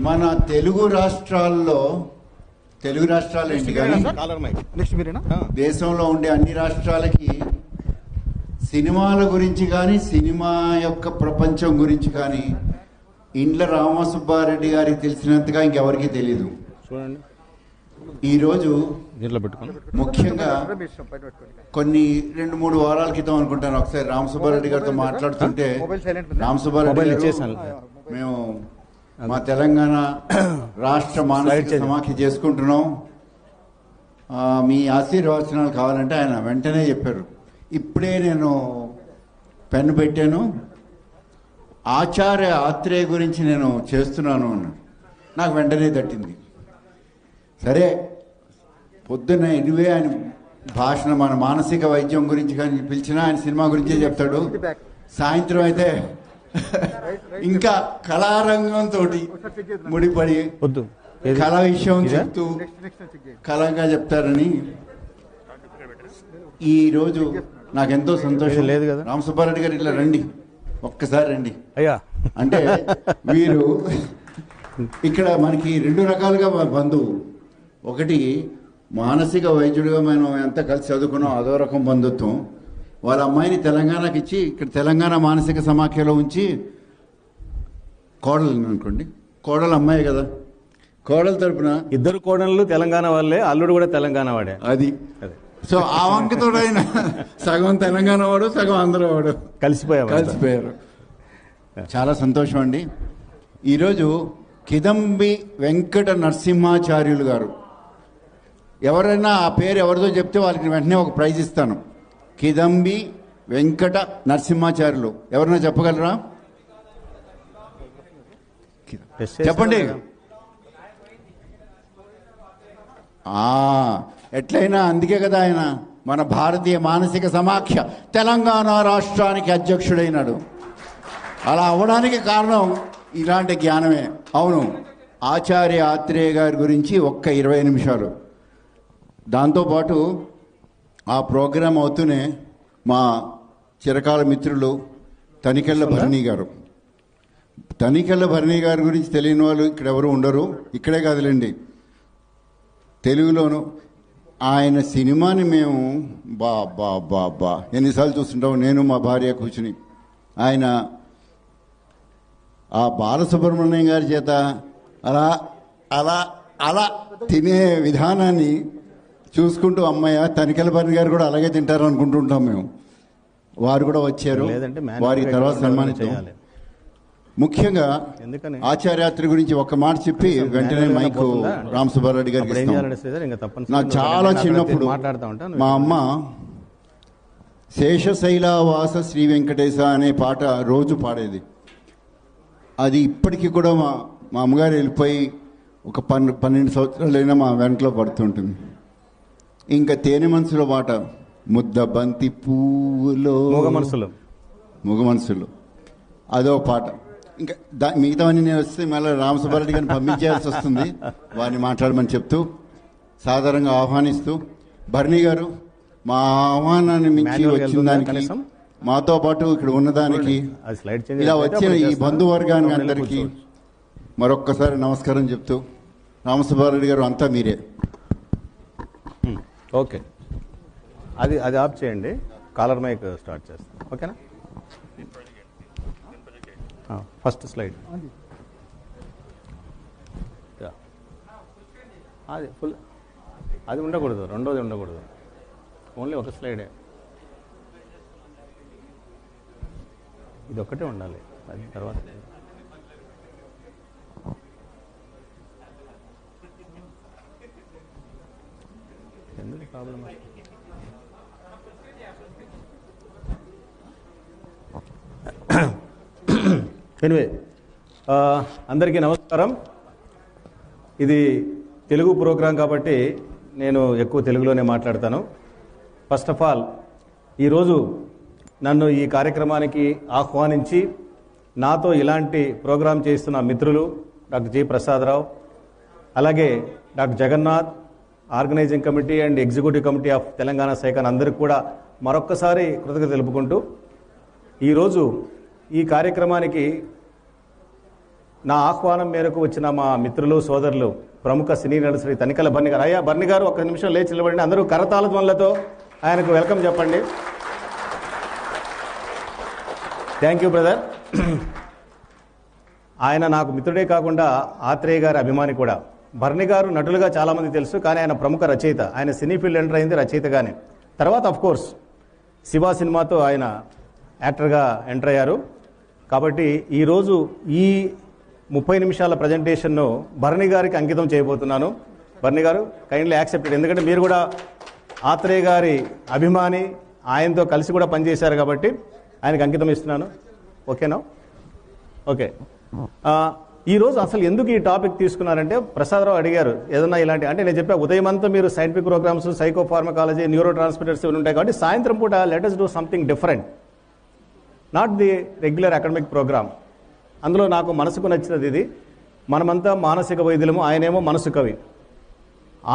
మన తెలుగు రాష్ట్రాలు ఏంటి కానీ దేశంలో ఉండే అన్ని రాష్ట్రాలకి సినిమాల గురించి కానీ సినిమా యొక్క ప్రపంచం గురించి కానీ ఇండ్ల రామసుబ్బారెడ్డి గారికి తెలిసినంతగా ఇంకెవరికి తెలియదు. చూడండి, ఈరోజు ముఖ్యంగా కొన్ని 2-3 వారాల క్రితం అనుకుంటాను ఒకసారి రామసుబ్బారెడ్డి గారితో మాట్లాడుతుంటే, రామసుబ్బారెడ్డి మేము మా తెలంగాణ రాష్ట్ర మానసిక సమాఖ్య చేసుకుంటున్నాం, మీ ఆశీర్వచనాలు కావాలంటే ఆయన వెంటనే చెప్పారు. ఇప్పుడే నేను పెన్ను పెట్టాను, ఆచార్య ఆత్రేయ గురించి నేను చేస్తున్నాను అన్నాడు. నాకు వెంటనే తట్టింది. సరే, పొద్దున్న ఎనివే ఆయన భాషణ మన మానసిక వైద్యం గురించి కానీ పిలిచినా ఆయన సినిమా గురించే చెప్తాడు. సాయంత్రం అయితే ఇంకా కళారంగంతో ముడిపడి కళ విషయం చెప్తూ కళగా చెప్తారని ఈరోజు నాకెంతో సంతోషం. లేదు కదా రామసుబ్బారెడ్డి గారు, ఇట్లా రండి, ఒక్కసారి రండి అయ్యా అంటే వీరు ఇక్కడ మనకి 2 రకాలుగా బంధువు. ఒకటి మానసిక వైద్యుడిగా మనం ఎంత కలిసి చదువుకున్నాం, అదో రకం బంధుత్వం. వాళ్ళ అమ్మాయిని తెలంగాణకి ఇచ్చి ఇక్కడ తెలంగాణ మానసిక సమాఖ్యలో ఉంచి, కోడలు అనుకోండి, కోడలు అమ్మాయి కదా, కోడల తరపున 2 కోడళ్ళు తెలంగాణ వాళ్ళే, అల్లుడు కూడా తెలంగాణ వాడే. అది సో ఆ వంకతో ఆయన సగం తెలంగాణ వాడు, సగం ఆంధ్ర వాడు కలిసిపోయారు. చాలా సంతోషం అండి. ఈరోజు కిదంబి వెంకట నరసింహాచార్యులు గారు, ఎవరైనా ఆ పేరు ఎవరిదో చెప్తే వాళ్ళకి వెంటనే ఒక ప్రైజ్ ఇస్తాను. కిదంబి వెంకట నరసింహాచార్యులు ఎవరైనా చెప్పగలరా? చెప్పండి. ఎట్లయినా అందుకే కదా ఆయన మన భారతీయ మానసిక సమాఖ్య తెలంగాణ రాష్ట్రానికి అధ్యక్షుడైనాడు. అలా అవ్వడానికి కారణం ఇలాంటి జ్ఞానమే. అవును, ఆచార్య ఆత్రేయ గారి గురించి ఒక్క 20 నిమిషాలు. దాంతోపాటు ఆ ప్రోగ్రాం అవుతూనే మా చిరకాల మిత్రులు తనికెళ్ళ భరణి గారు, తనికెళ్ళ భరణి గారి గురించి తెలియని వాళ్ళు ఇక్కడ ఎవరు ఉండరు. ఇక్కడే కాదులేండి, తెలుగులోను ఆయన సినిమాని మేము బా ఎన్నిసార్లు చూస్తుంటాం, నేను మా భార్య కూర్చుని. ఆయన ఆ బాలసుబ్రహ్మణ్యం గారి చేత అలా అలా అలా తినే విధానాన్ని చూసుకుంటూ, అమ్మయ్య తనికెళ్ళ భరణి గారు కూడా అలాగే తింటారు అనుకుంటుంటాం మేము. వారు కూడా వచ్చారు, వారి తర్వాత సన్మానించాం. ముఖ్యంగా ఆచార్యాత్రి గురించి ఒక మాట చెప్పి వెంటనే మైకు రామసుబ్బారెడ్డి గారికి ఇస్తాం. నాకు చాలా చిన్నప్పుడు మా అమ్మ శేషశైలావాస శ్రీ వెంకటేశ అనే పాట రోజు పాడేది. అది ఇప్పటికీ కూడా మా అమ్మగారు వెళ్ళిపోయి ఒక 12 సంవత్సరాలైనా మా వెంటలో పడుతుంటుంది. ఇంకా తేనె మనసులో పాట, ముద్ద బంతి పువ్వులో మూగ మనసులు, అదో పాట. ఇంకా మిగతావన్నీ నేను వస్తే మళ్ళీ రామసుబ్బారెడ్డి గారిని పంపించేయాల్సి వస్తుంది. వారిని మాట్లాడమని చెప్తూ సాధారణంగా ఆహ్వానిస్తూ, భరణి గారు మా ఆహ్వానాన్ని మించి వచ్చిన దానికి, మాతో పాటు ఇక్కడ ఉన్నదానికి, ఇలా వచ్చిన ఈ బంధువర్గానికి అందరికీ మరొక్కసారి నమస్కారం చెప్తూ, రామసుబ్బారెడ్డి గారు అంతా మీరే. ఓకే, అది ఆఫ్ చేయండి, కాలర్ మైక్ స్టార్ట్ చేస్తాం. ఓకేనా? ఫస్ట్ స్లైడ్ అది ఫుల్, అది ఉండకూడదు, రెండోది ఉండకూడదు, ఓన్లీ ఒక స్లైడే, ఇది ఒక్కటే ఉండాలి. అది తర్వాత ఎందుకు ప్రాబ్లం? ఎనివే, అందరికీ నమస్కారం. ఇది తెలుగు ప్రోగ్రాం కాబట్టి నేను ఎక్కువ తెలుగులోనే మాట్లాడతాను. ఫస్ట్ ఆఫ్ ఆల్, ఈరోజు నన్ను ఈ కార్యక్రమానికి ఆహ్వానించి నాతో ఇలాంటి ప్రోగ్రాం చేస్తున్న మిత్రులు డాక్టర్ జి ప్రసాదరావు, అలాగే doctor Jagannath, organising committee and executive committee of Telangana Psycon అందరికీ కూడా మరొక్కసారి కృతజ్ఞత తెలుపుకుంటూ, ఈరోజు ఈ కార్యక్రమానికి నా ఆహ్వానం మేరకు వచ్చిన మా మిత్రులు సోదరులు ప్రముఖ సినీ నటుడు శ్రీ తనికెళ్ల బర్ని గారు. అయ్యా బర్ని గారు ఒక్క నిమిషం లేచి నిలబడండి. అందరూ కరతాళ ధ్వనులతో ఆయనకు వెల్కమ్ చెప్పండి. Thank you brother. ఆయన నాకు మిత్రుడే కాకుండా ఆత్రేయ గారి అభిమాని కూడా. బర్ని గారు నటులుగా చాలామంది తెలుసు, కానీ ఆయన ప్రముఖ రచయిత. ఆయన సినీ ఫీల్డ్ ఎంటర్ అయింది రచయితగానే. తర్వాత అఫ్కోర్స్ శివ సినిమాతో ఆయన యాక్టర్గా ఎంటర్ అయ్యారు. కాబట్టి ఈరోజు ఈ 30 నిమిషాల ప్రజెంటేషన్ను బర్ని గారికి అంకితం చేయబోతున్నాను. బర్ని గారు కైండ్లీ యాక్సెప్టెడ్. ఎందుకంటే మీరు కూడా ఆత్రేయ గారి అభిమాని, ఆయనతో కలిసి కూడా పనిచేశారు కాబట్టి ఆయనకు అంకితం ఇస్తున్నాను. ఓకేనా? ఓకే. ఈరోజు అసలు ఎందుకు ఈ టాపిక్ తీసుకున్నారంటే ప్రసాదరావు అడిగారు ఏదన్నా ఇలాంటి, అంటే నేను చెప్పా ఉదయం అంతా మీరు scientific programmes, psychopharmacology, neurotransmitters ఇవి ఉంటాయి కాబట్టి సాయంత్రం పూట let us do something different, not the regular academic programme. అందులో నాకు మనసుకు నచ్చినది ఇది. మనమంతా మానసిక వైద్యులము, ఆయనేమో మనసు కవి.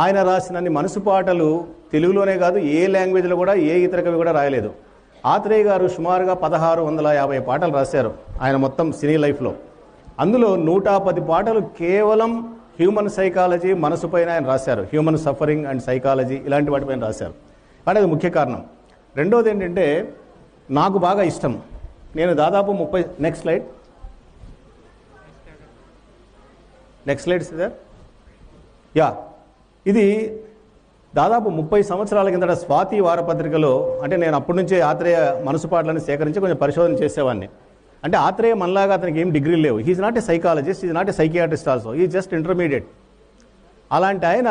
ఆయన రాసినన్ని మనసు పాటలు తెలుగులోనే కాదు ఏ లాంగ్వేజ్లో కూడా ఏ ఇతర కవి కూడా రాయలేదు. ఆత్రేయ గారు సుమారుగా 1650 పాటలు రాశారు ఆయన మొత్తం సినీ లైఫ్లో. అందులో 110 పాటలు కేవలం హ్యూమన్ సైకాలజీ, మనసు పైన ఆయన రాశారు. హ్యూమన్ సఫరింగ్ అండ్ సైకాలజీ ఇలాంటి వాటిపైన రాశారు. కానీ అది ముఖ్య కారణం. రెండోది ఏంటంటే నాకు బాగా ఇష్టం, నేను దాదాపు 30 నెక్స్ట్ స్లైడ్ సార్. యా, ఇది దాదాపు 30 సంవత్సరాల కిందట స్వాతి వారపత్రికలో, అంటే నేను అప్పటి నుంచే ఆత్రేయ మనసు పాటలను సేకరించి కొంచెం పరిశోధన చేసేవాడిని. అంటే ఆత్రేయ మనలాగా అతనికి ఏం డిగ్రీ లేవు. He's not a psychologist, is not a psychiatrist also, is just intermediate. అలాంటి ఆయన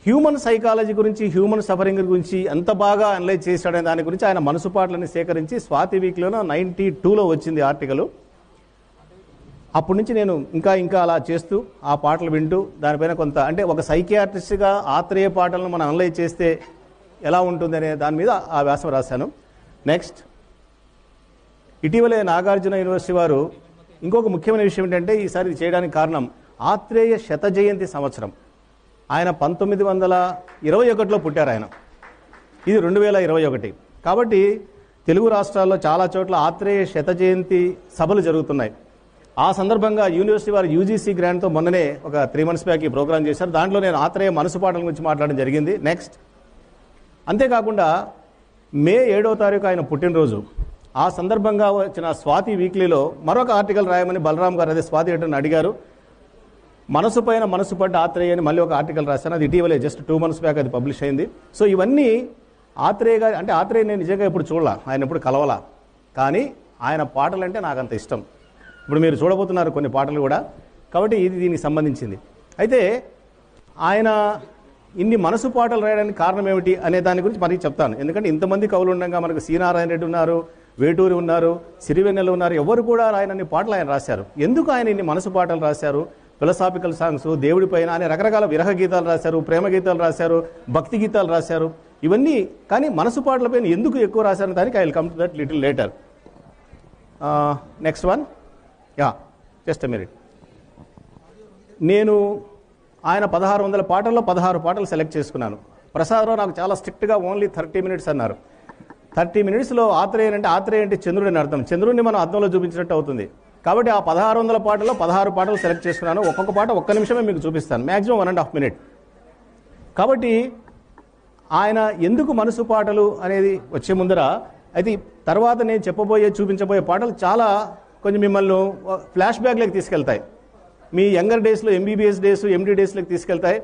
హ్యూమన్ సైకాలజీ గురించి, హ్యూమన్ సఫరింగ్ గురించి ఎంత బాగా అనలైజ్ చేశాడనే దాని గురించి ఆయన మనసు పాటలని సేకరించి స్వాతి వీక్లోనో 92లో వచ్చింది ఆర్టికల్. అప్పటి నుంచి నేను ఇంకా అలా చేస్తూ ఆ పాటలు వింటూ దానిపైన కొంత, అంటే ఒక సైకియాట్రిస్ట్గా ఆత్రేయ పాటలను మనం అనలైజ్ చేస్తే ఎలా ఉంటుంది అనే దాని మీద ఆ వ్యాసం రాశాను. నెక్స్ట్, ఇటీవలే నాగార్జున యూనివర్సిటీ వారు ఇంకొక ముఖ్యమైన విషయం ఏంటంటే ఈసారి ఇది చేయడానికి కారణం ఆత్రేయ శత జయంతి సంవత్సరం. ఆయన 1921లో పుట్టారు ఆయన. ఇది 2021. కాబట్టి తెలుగు రాష్ట్రాల్లో చాలా చోట్ల ఆత్రేయ శత జయంతి సభలు జరుగుతున్నాయి. ఆ సందర్భంగా యూనివర్సిటీ వారు యూజీసీ గ్రాంట్తో మొన్ననే ఒక 3 months బ్యాక్ ఈ ప్రోగ్రామ్ చేశారు. దాంట్లో నేను ఆత్రేయ మనసు పాటల గురించి మాట్లాడడం జరిగింది. నెక్స్ట్, అంతేకాకుండా మే 7వ తారీఖు ఆయన పుట్టినరోజు. ఆ సందర్భంగా వచ్చిన స్వాతి వీక్లీలో మరొక ఆర్టికల్ రాయమని బలరాం గారు, అదే స్వాతి ఎటర్ని అడిగారు. మనసు పైన మనసు పడ్డ ఆత్రేయ అని మళ్ళీ ఒక ఆర్టికల్ రాశాను. అది ఇటీవలే జస్ట్ 2 months బ్యాక్ అది పబ్లిష్ అయింది. సో ఇవన్నీ ఆత్రేయ గారు, అంటే ఆత్రేయ నేను నిజంగా ఎప్పుడు చూడలా, ఆయన ఎప్పుడు కలవలా, కానీ ఆయన పాటలు అంటే నాకు అంత ఇష్టం. ఇప్పుడు మీరు చూడబోతున్నారు కొన్ని పాటలు కూడా. కాబట్టి ఇది దీనికి సంబంధించింది. అయితే ఆయన ఇన్ని మనసు పాటలు రాయడానికి కారణం ఏమిటి అనే దాని గురించి మరీ చెప్తాను. ఎందుకంటే ఇంతమంది కవులు ఉండగా మనకు సి నారాయణ రెడ్డి ఉన్నారు, వేటూరి ఉన్నారు, సిరివెన్నెల ఉన్నారు, ఎవరు కూడా రాయనన్ని పాటలు ఆయన రాశారు. ఎందుకు ఆయన ఇన్ని మనసు పాటలు రాశారు? ఫిలసాఫికల్ సాంగ్స్, దేవుడి పైన ఆయన రకరకాల విరహ గీతాలు రాశారు, ప్రేమ గీతాలు రాశారు, భక్తి గీతాలు రాశారు, ఇవన్నీ. కానీ మనసు పాటలపైన ఎందుకు ఎక్కువ రాశారని దానికి I will come to that little later. Next one, just a minute. నేను ఆయన 1600 పాటల్లో 16 పాటలు సెలెక్ట్ చేసుకున్నాను. ప్రసాదరావు నాకు చాలా స్ట్రిక్ట్గా ఓన్లీ 30 minutes అన్నారు. 30 minutesలో ఆత్రేయ అంటే చంద్రుడు అని అర్థం. చంద్రుడిని మనం అర్థంలో చూపించినట్టు అవుతుంది. కాబట్టి ఆ 1600 పాటల్లో 16 పాటలు సెలెక్ట్ చేసుకున్నాను. ఒక్కొక్క పాట 1 నిమిషమే మీకు చూపిస్తాను, మ్యాక్సిమం 1.5 minutes. కాబట్టి ఆయన ఎందుకు మనసు పాటలు అనేది వచ్చే ముందర, అయితే తర్వాత నేను చూపించబోయే పాటలు చాలా కొంచెం మిమ్మల్ని ఫ్లాష్ బ్యాక్లోకి తీసుకెళ్తాయి. మీ యంగర్ డేస్లో, ఎంబీబీఎస్ డేస్, ఎండీ డేస్లోకి తీసుకెళ్తాయి.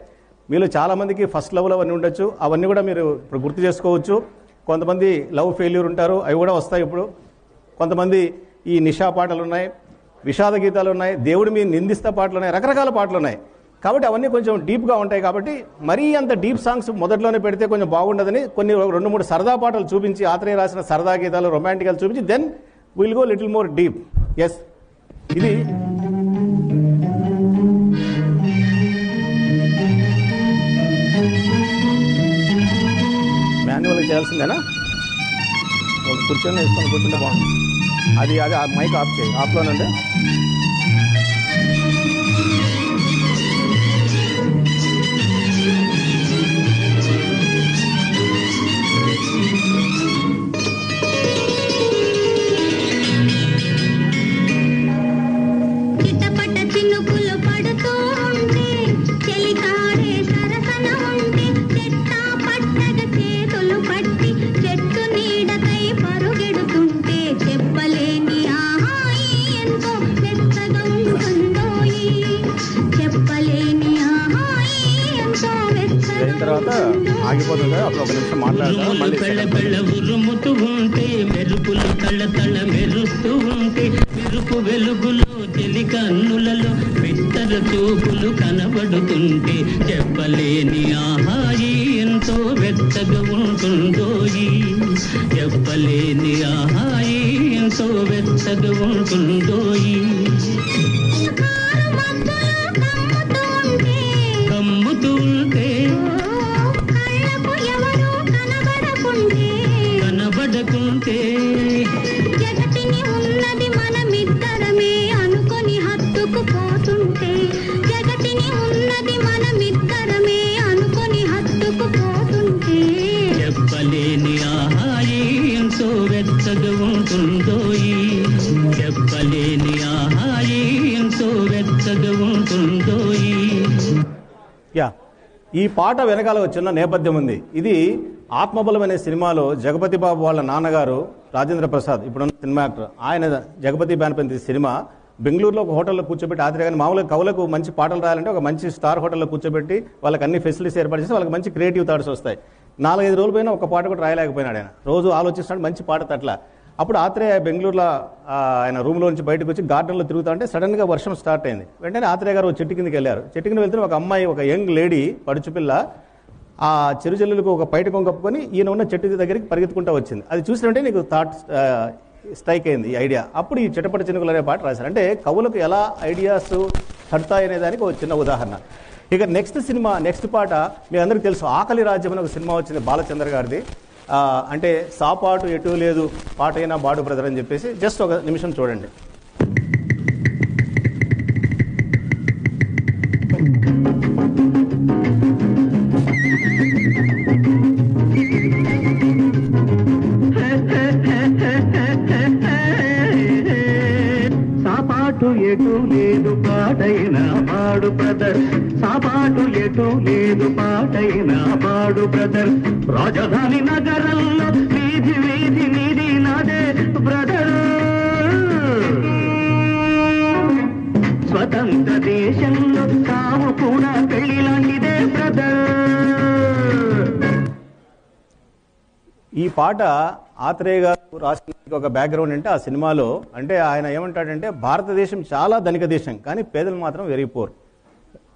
మీలో చాలామందికి ఫస్ట్ లవ్లు అవన్నీ ఉండొచ్చు, అవన్నీ కూడా మీరు ఇప్పుడు గుర్తు చేసుకోవచ్చు. కొంతమంది లవ్ ఫెయిల్యూర్ ఉంటారు, అవి కూడా వస్తాయి ఇప్పుడు. కొంతమంది ఈ నిషా పాటలు ఉన్నాయి, విషాద గీతాలు ఉన్నాయి, దేవుడి మీద నిందిస్తా పాటలు ఉన్నాయి, రకరకాల పాటలు ఉన్నాయి. కాబట్టి అవన్నీ కొంచెం డీప్గా ఉంటాయి. కాబట్టి మరీ అంత డీప్ సాంగ్స్ మొదట్లోనే పెడితే కొంచెం బాగుండదని కొన్ని 2-3 సరదా పాటలు చూపించి, ఆత్రేయ రాసిన సరదా గీతాలు, రొమాంటికల్ చూపించి, then will go little more deep. Yes, ఇది మాన్యువల్గా చేయాల్సిందేనా? ఒక కూర్చొని వేసుకొని కూర్చుంటే బాగుంది. అది మైక్ ఆఫ్ చేయి, ఆఫ్లోనండి. చిట్టపట్ట పడుతూ ఉంటే చెలికాడే సరసన ఉంటే చెట్టా పట్టగ చేతులు పట్టి చెట్టు నీడకై పరుగెడుతుంటే చెప్పలేని ఆహాయి ఎంతో వెచ్చగా ఉంటుందోయి చెప్పలేని ఆహాయి ఎంతో వెచ్చగా తర్వాత ఆగిపోతుంది కదా, అప్పుడు ఒక నిమిషం మాట్లాడతాను. పెళ్ళ ఉరుముతూ ఉంటే మెరుపులు తళ్ళ తళ్ళ మెరుస్తూ ఉంటే మెరుపు వెలుగులో చెలి కన్నులలో బిత్తర చూపులు కనబడుతుంటే చెప్పలేని ఆహాయి ఎంతో వెచ్చగా ఉంటుందోయి చెప్పలేని ఆహాయి ఎంతో వెచ్చగా ఉంటుందోయి కమ్ముతూ ఉంటే కనబడకుంటే జగతిని ఉన్నది మనమిద్దరమే అనుకొని హత్తుకుపోతుంటే జగతిని ఉన్నది మనమిద్దరమే అనుకొని హత్తుకుపోతుంటే చెప్పలేని ఆహాయి ఎంతో వెచ్చగా ఉంటుందోయి చెప్పలేని ఆహాయి ఎంతో వెచ్చగా ఉంటుందోయి. యా, ఈ పాట వెనకాల చిన్న నేపథ్యం ఉంది. ఇది ఆత్మబలం అనే సినిమాలో జగపతి బాబు వాళ్ళ నాన్నగారు రాజేంద్ర ప్రసాద్, ఇప్పుడున్న సినిమా యాక్టర్, ఆయన జగపతి బ్యానపతి సినిమా బెంగళూరులో ఒక హోటల్లో కూర్చోబెట్టి ఆత్రేయ గారిని మామూలుగా కవులకు మంచి పాటలు రాయాలంటే ఒక మంచి స్టార్ హోటల్లో కూర్చోబెట్టి వాళ్ళకి అన్ని ఫెసిలిటీస్ ఏర్పాటు చేసి వాళ్ళకి మంచి క్రియేటివ్ థాట్స్ వస్తాయి. 4-5 రోజుల పైన ఒక పాట కూడా రాయలేకపోయినాడు ఆయన. రోజు ఆలోచిస్తున్నాడు మంచి పాట తట్ల. అప్పుడు ఆత్రేయ బెంగళూరులో ఆయన రూమ్లో నుంచి బయటకు వచ్చి గార్డెన్లో తిరుగుతా ఉంటే సడన్గా వర్షం స్టార్ట్ అయింది. వెంటనే ఆత్రేయ గారు చెట్టు కిందకి వెళ్ళారు. చెట్టు కింద వెళ్తే ఒక అమ్మాయి, ఒక యంగ్ లేడీ పడుచుపిల్ల ఆ చిరుజల్లులకు ఒక పైట కొంగు కప్పుకొని ఈయన ఉన్న చెట్టు దగ్గరికి పరిగెత్తుకుంటూ వచ్చింది. అది చూసినట్టే నీకు థాట్ స్ట్రైక్ అయింది, ఈ ఐడియా. అప్పుడు ఈ చిటపట చినుకులు అనే పాట రాశారు. అంటే కవులకు ఎలా ఐడియాస్ తడతాయనే దానికి ఒక చిన్న ఉదాహరణ. ఇక నెక్స్ట్ పాట మీ అందరికీ తెలుసు, ఆకలి రాజ్యం అని ఒక సినిమా వచ్చింది బాలచంద్ర గారిది. అంటే సాపాటు ఎటు లేదు పాటైనా బాడు బ్రదర్ అని చెప్పేసి జస్ట్ ఒక నిమిషం చూడండి. సాపాటు ఎటు లేదు పాటైన పాడు బ్రదర్ సాపాటు ఎటు లేదు పాటైన పాడు బ్రదర్ రాజధాని నగరంలో వీధి వీధి నీది నాదే బ్రదర్ స్వతంత్ర దేశంలో తాము కూడా పెళ్లి లాంటిదే బ్రదర్. ఈ పాట ఆత్రేయ గారు రాసిన ఒక బ్యాక్గ్రౌండ్ అంటే ఆ సినిమాలో అంటే ఆయన ఏమంటాడంటే భారతదేశం చాలా ధనిక దేశం కానీ పేదలు మాత్రం very poor.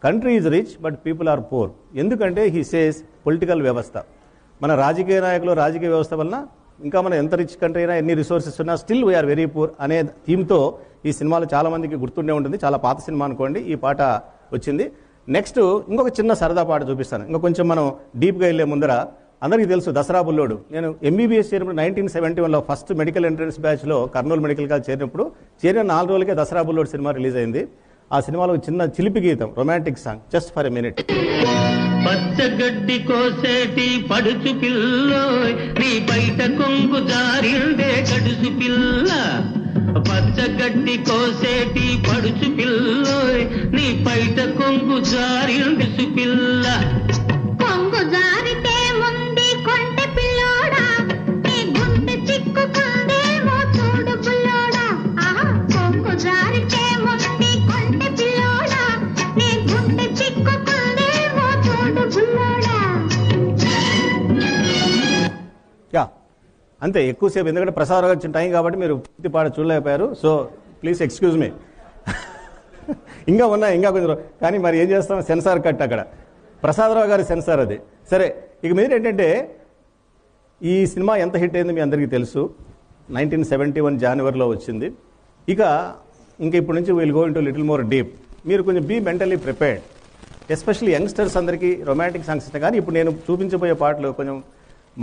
Country is rich but people are poor. ఎందుకంటే హీ సేస్ పొలిటికల్ వ్యవస్థ, మన రాజకీయ నాయకులు రాజకీయ వ్యవస్థ వలన ఇంకా మన ఎంత రిచ్ కంట్రీ అయినా ఎన్ని రిసోర్సెస్ ఉన్నా స్టిల్ వీఆర్ వెరీ పూర్ అనే థీమ్తో ఈ సినిమాలో చాలా మందికి గుర్తుండే ఉంటుంది. చాలా పాత సినిమా అనుకోండి, ఈ పాట వచ్చింది. నెక్స్ట్ ఇంకొక చిన్న సరదా పాట చూపిస్తాను. ఇంకా కొంచెం మనం డీప్గా వెళ్ళే ముందర అందరికీ తెలుసు దసరా బుల్లోడు. నేను ఎంబీబీఎస్ చేరినప్పుడు 1971లో ఫస్ట్ మెడికల్ ఎంట్రన్స్ బ్యాచ్లో కర్నూలు మెడికల్ కాలేజ్ చేరిన 4 రోజులకే దసరా బుల్లోడు సినిమా రిలీజ్ అయింది. ఆ సినిమాలో చిన్న చిలిపి గీతం, romantic song, just for a minute. పచ్చగడ్డి కోసేటి పడుచు పిల్లోయ్ నీ బయట కొంగు జారిందే గడుసు పిల్ల పచ్చగడ్డి కోసేటి పడుచు పిల్లోయ్ నీ బయట కొంగు జారిందే పిల్ల కొంగు జారితే ముందు కొంటె పిల్లోడా నీ గుండె చిక్కుకుందేమో చూడు బుల్లోడా. కొంగు జారితే ముందు కొంటె పిల్లోడా నీ గుండె చిక్కుకుందేమో చూడు బుల్లోడా. యా అంతే, ఎక్కువసేపు ఎందుకంటే ప్రసాద్ వచ్చిన టైం కాబట్టి మీరు పూర్తి పాట చూడలేకపోయారు. So please excuse me. ఇంకా ఉన్నాయి ఇంకా కొంచెం, కానీ మరి ఏం చేస్తాం, సెన్సార్ కట్ అక్కడ ప్రసాదరావు గారి సెన్సార్ అది. సరే, ఇక మీద ఏంటంటే ఈ సినిమా ఎంత హిట్ అయింది మీ అందరికీ తెలుసు. 1971 జనవరిలో వచ్చింది. ఇంకా ఇప్పుడు నుంచి will go into little more deep. మీరు కొంచెం be mentally prepared, especially youngsters అందరికీ రొమాంటిక్ సాంగ్స్ ఇస్తాయి. కానీ ఇప్పుడు నేను చూపించబోయే పాటలు కొంచెం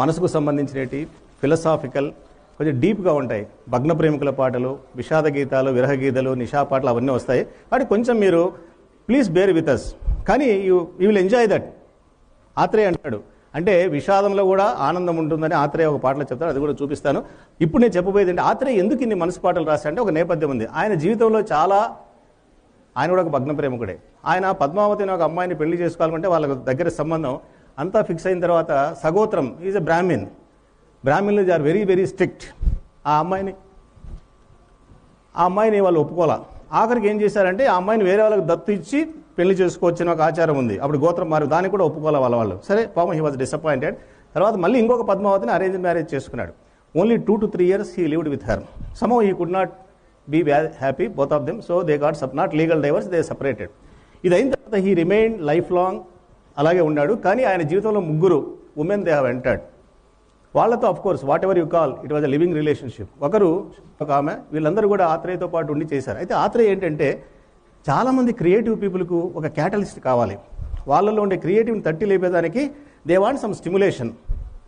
మనసుకు సంబంధించినవి, ఫిలసాఫికల్, కొంచెం డీప్గా ఉంటాయి. భగ్న ప్రేమికుల పాటలు, విషాద గీతాలు, విరహ గీతాలు, నిషా పాటలు అవన్నీ వస్తాయి. కాబట్టి కొంచెం మీరు ప్లీజ్ బేర్ విత్ అస్. కానీ you will enjoy that. Atreya అంటాడు, అంటే విషాదంలో కూడా ఆనందం ఉంటుందని ఆత్రేయ ఒక పాటలో చెప్తాడు, అది కూడా చూపిస్తాను. ఇప్పుడు నేను చెప్పబోయేది అంటే ఆత్రేయ ఎందుకు ఇన్ని మనసు పాటలు రాశాడంటే ఒక నేపథ్యం ఉంది. ఆయన జీవితంలో చాలా ఆయన కూడా ఒక భగ్న ప్రేమికుడే. ఆయన పద్మావతిని ఒక అమ్మాయిని పెళ్లి చేసుకోవాలంటే వాళ్ళ దగ్గర సంబంధం అంతా ఫిక్స్ అయిన తర్వాత సగోత్రం ఈజ్ ఎ బ్రాహ్మిన్. బ్రాహ్మిన్లు ఆర్ వెరీ వెరీ స్ట్రిక్ట్. ఆ అమ్మాయిని వాళ్ళు ఒప్పుకోలా. ఆఖరికి ఏం చేశారంటే ఆ అమ్మాయిని వేరే వాళ్ళకి దత్తు ఇచ్చి పెళ్లి చేసుకోవచ్చని ఒక ఆచారం ఉంది. అప్పుడు గోత్రం మారు దానికి కూడా ఒప్పుకోలే వాళ్ళు. సరే పాపం హీ వాజ్ డిసప్పాయింటెడ్. తర్వాత మళ్ళీ ఇంకొక పద్మావతిని అరేంజ్ మ్యారేజ్ చేసుకున్నాడు. Only 2 to 3 years he lived with her. Somehow he could not be happy both of them. So they got not legal divorce, they separated. ఇది అయిన తర్వాత హీ రిమైన్ లైఫ్ లాంగ్ అలాగే ఉన్నాడు. కానీ ఆయన జీవితంలో 3 ఉమెన్ దే హ్యావ్ ఎంటర్డ్. వాళ్ళతో of course what ever you call it was a living relationship. ఒకరు ఒక ఆమె, వీళ్ళందరూ కూడా ఆత్రేయతో పాటు ఉండి చేశారు. అయితే ఆత్రేయ ఏంటంటే చాలామంది క్రియేటివ్ పీపుల్కు ఒక క్యాటలిస్ట్ కావాలి. వాళ్ళలో ఉండే క్రియేటివ్ని తట్టి లేపేదానికి they want some stimulation,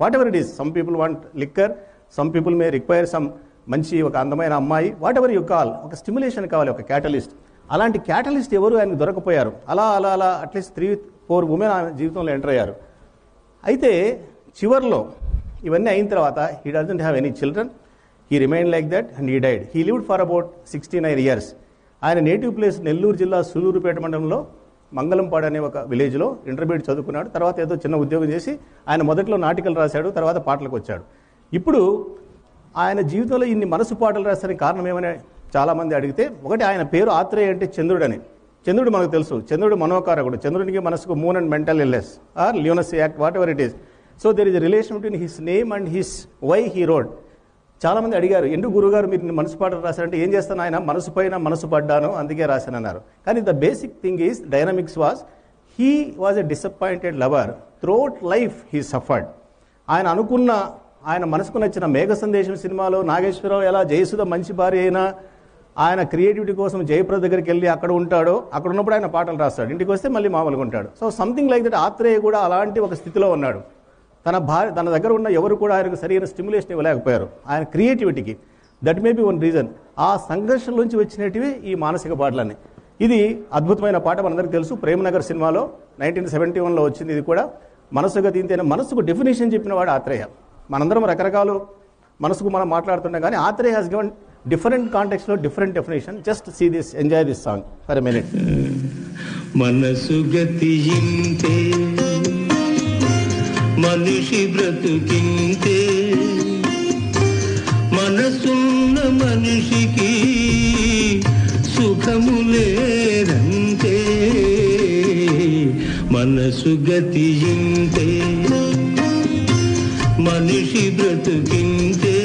whatever it is. Some people want liquor, some people may require some మంచి ఒక అందమైన అమ్మాయి, వాట్ ఎవర్ యూ కాల్, ఒక స్టిమ్యులేషన్ కావాలి, ఒక క్యాటలిస్ట్. అలాంటి క్యాటలిస్ట్ ఎవరు ఆయనకు దొరకపోయారు. అలా అట్లీస్ట్ 3-4 ఉమెన్ ఆయన జీవితంలో ఎంటర్ అయ్యారు. అయితే చివర్లో ఇవన్నీ అయిన తర్వాత he doesn't have any children, he remain like that and he died. He lived for about 69 years. ఆయన నేటివ్ ప్లేస్ నెల్లూరు జిల్లా సూలూరుపేట మండలంలో మంగళంపాడు అనే ఒక విలేజ్లో ఇంటర్మీడియట్ చదువుకున్నాడు. తర్వాత ఏదో చిన్న ఉద్యోగం చేసి ఆయన మొదట్లో నాటికలు రాశాడు, తర్వాత పాటలకు వచ్చాడు. ఇప్పుడు ఆయన జీవితంలో ఇన్ని మనసు పాటలు రాస్తానికి కారణం ఏమని చాలామంది అడిగితే, ఒకటి ఆయన పేరు ఆత్రేయ అంటే చంద్రుడని. చంద్రుడు మనకు తెలుసు, చంద్రుడు మనోకారకుడు. చంద్రుడికి మనసుకు moon and mental illness are lunacy act, whatever it is. So there is a relation between his name and his why he wrote. చాలామంది అడిగారు, ఎందుకు గురుగారు మీరు మనసు పాటలు రాశారంటే, ఏం చేస్తాను ఆయన మనసు పైన మనసు పడ్డాను అందుకే రాశానన్నారు. కానీ the basic thing is dynamics was he was a disappointed lover. Throughout life he suffered. ఆయన మనసుకు నచ్చిన మేఘ సందేశం సినిమాలో నాగేశ్వరరావు ఎలా జయసుధ మంచి భార్య అయినా ఆయన క్రియేటివిటీ కోసం జయప్రద దగ్గరికి వెళ్ళి అక్కడ ఉంటాడో, అక్కడ ఉన్నప్పుడు ఆయన పాటలు రాస్తాడు, ఇంటికి వస్తే మళ్ళీ మామూలుగా ఉంటాడు. So something like that Atreya కూడా అలాంటి ఒక స్థితిలో ఉన్నాడు. తన దగ్గర ఉన్న ఎవరు కూడా ఆయనకు సరైన స్టిమ్యులేషన్ ఇవ్వలేకపోయారు ఆయన క్రియేటివిటీకి. That may be one reason. ఆ సంఘర్షణలోంచి వచ్చినటివి ఈ మానసిక పాటలన్నీ. ఇది అద్భుతమైన పాట, మనందరికీ తెలుసు. ప్రేమనగర్ సినిమాలో 1971లో వచ్చింది. ఇది కూడా మనసుగా తింటేనే. మనసుకు డెఫినేషన్ చెప్పిన వాడు ఆత్రేయ. మనందరం రకరకాలు మనసుకు మనం మాట్లాడుతుంటాం, కానీ ఆత్రేయ హాస్ గివెన్ డిఫరెంట్ కాంటెక్స్లో different definition. Just see this, enjoy this song for a minute. మనసు గతి ఇంతే, మనిషి బ్రతుకింతే, మనసున్న మనిషికి సుఖము లేదంతే. మనసు గతి ఇంతే, మనిషి బ్రతుకింతే,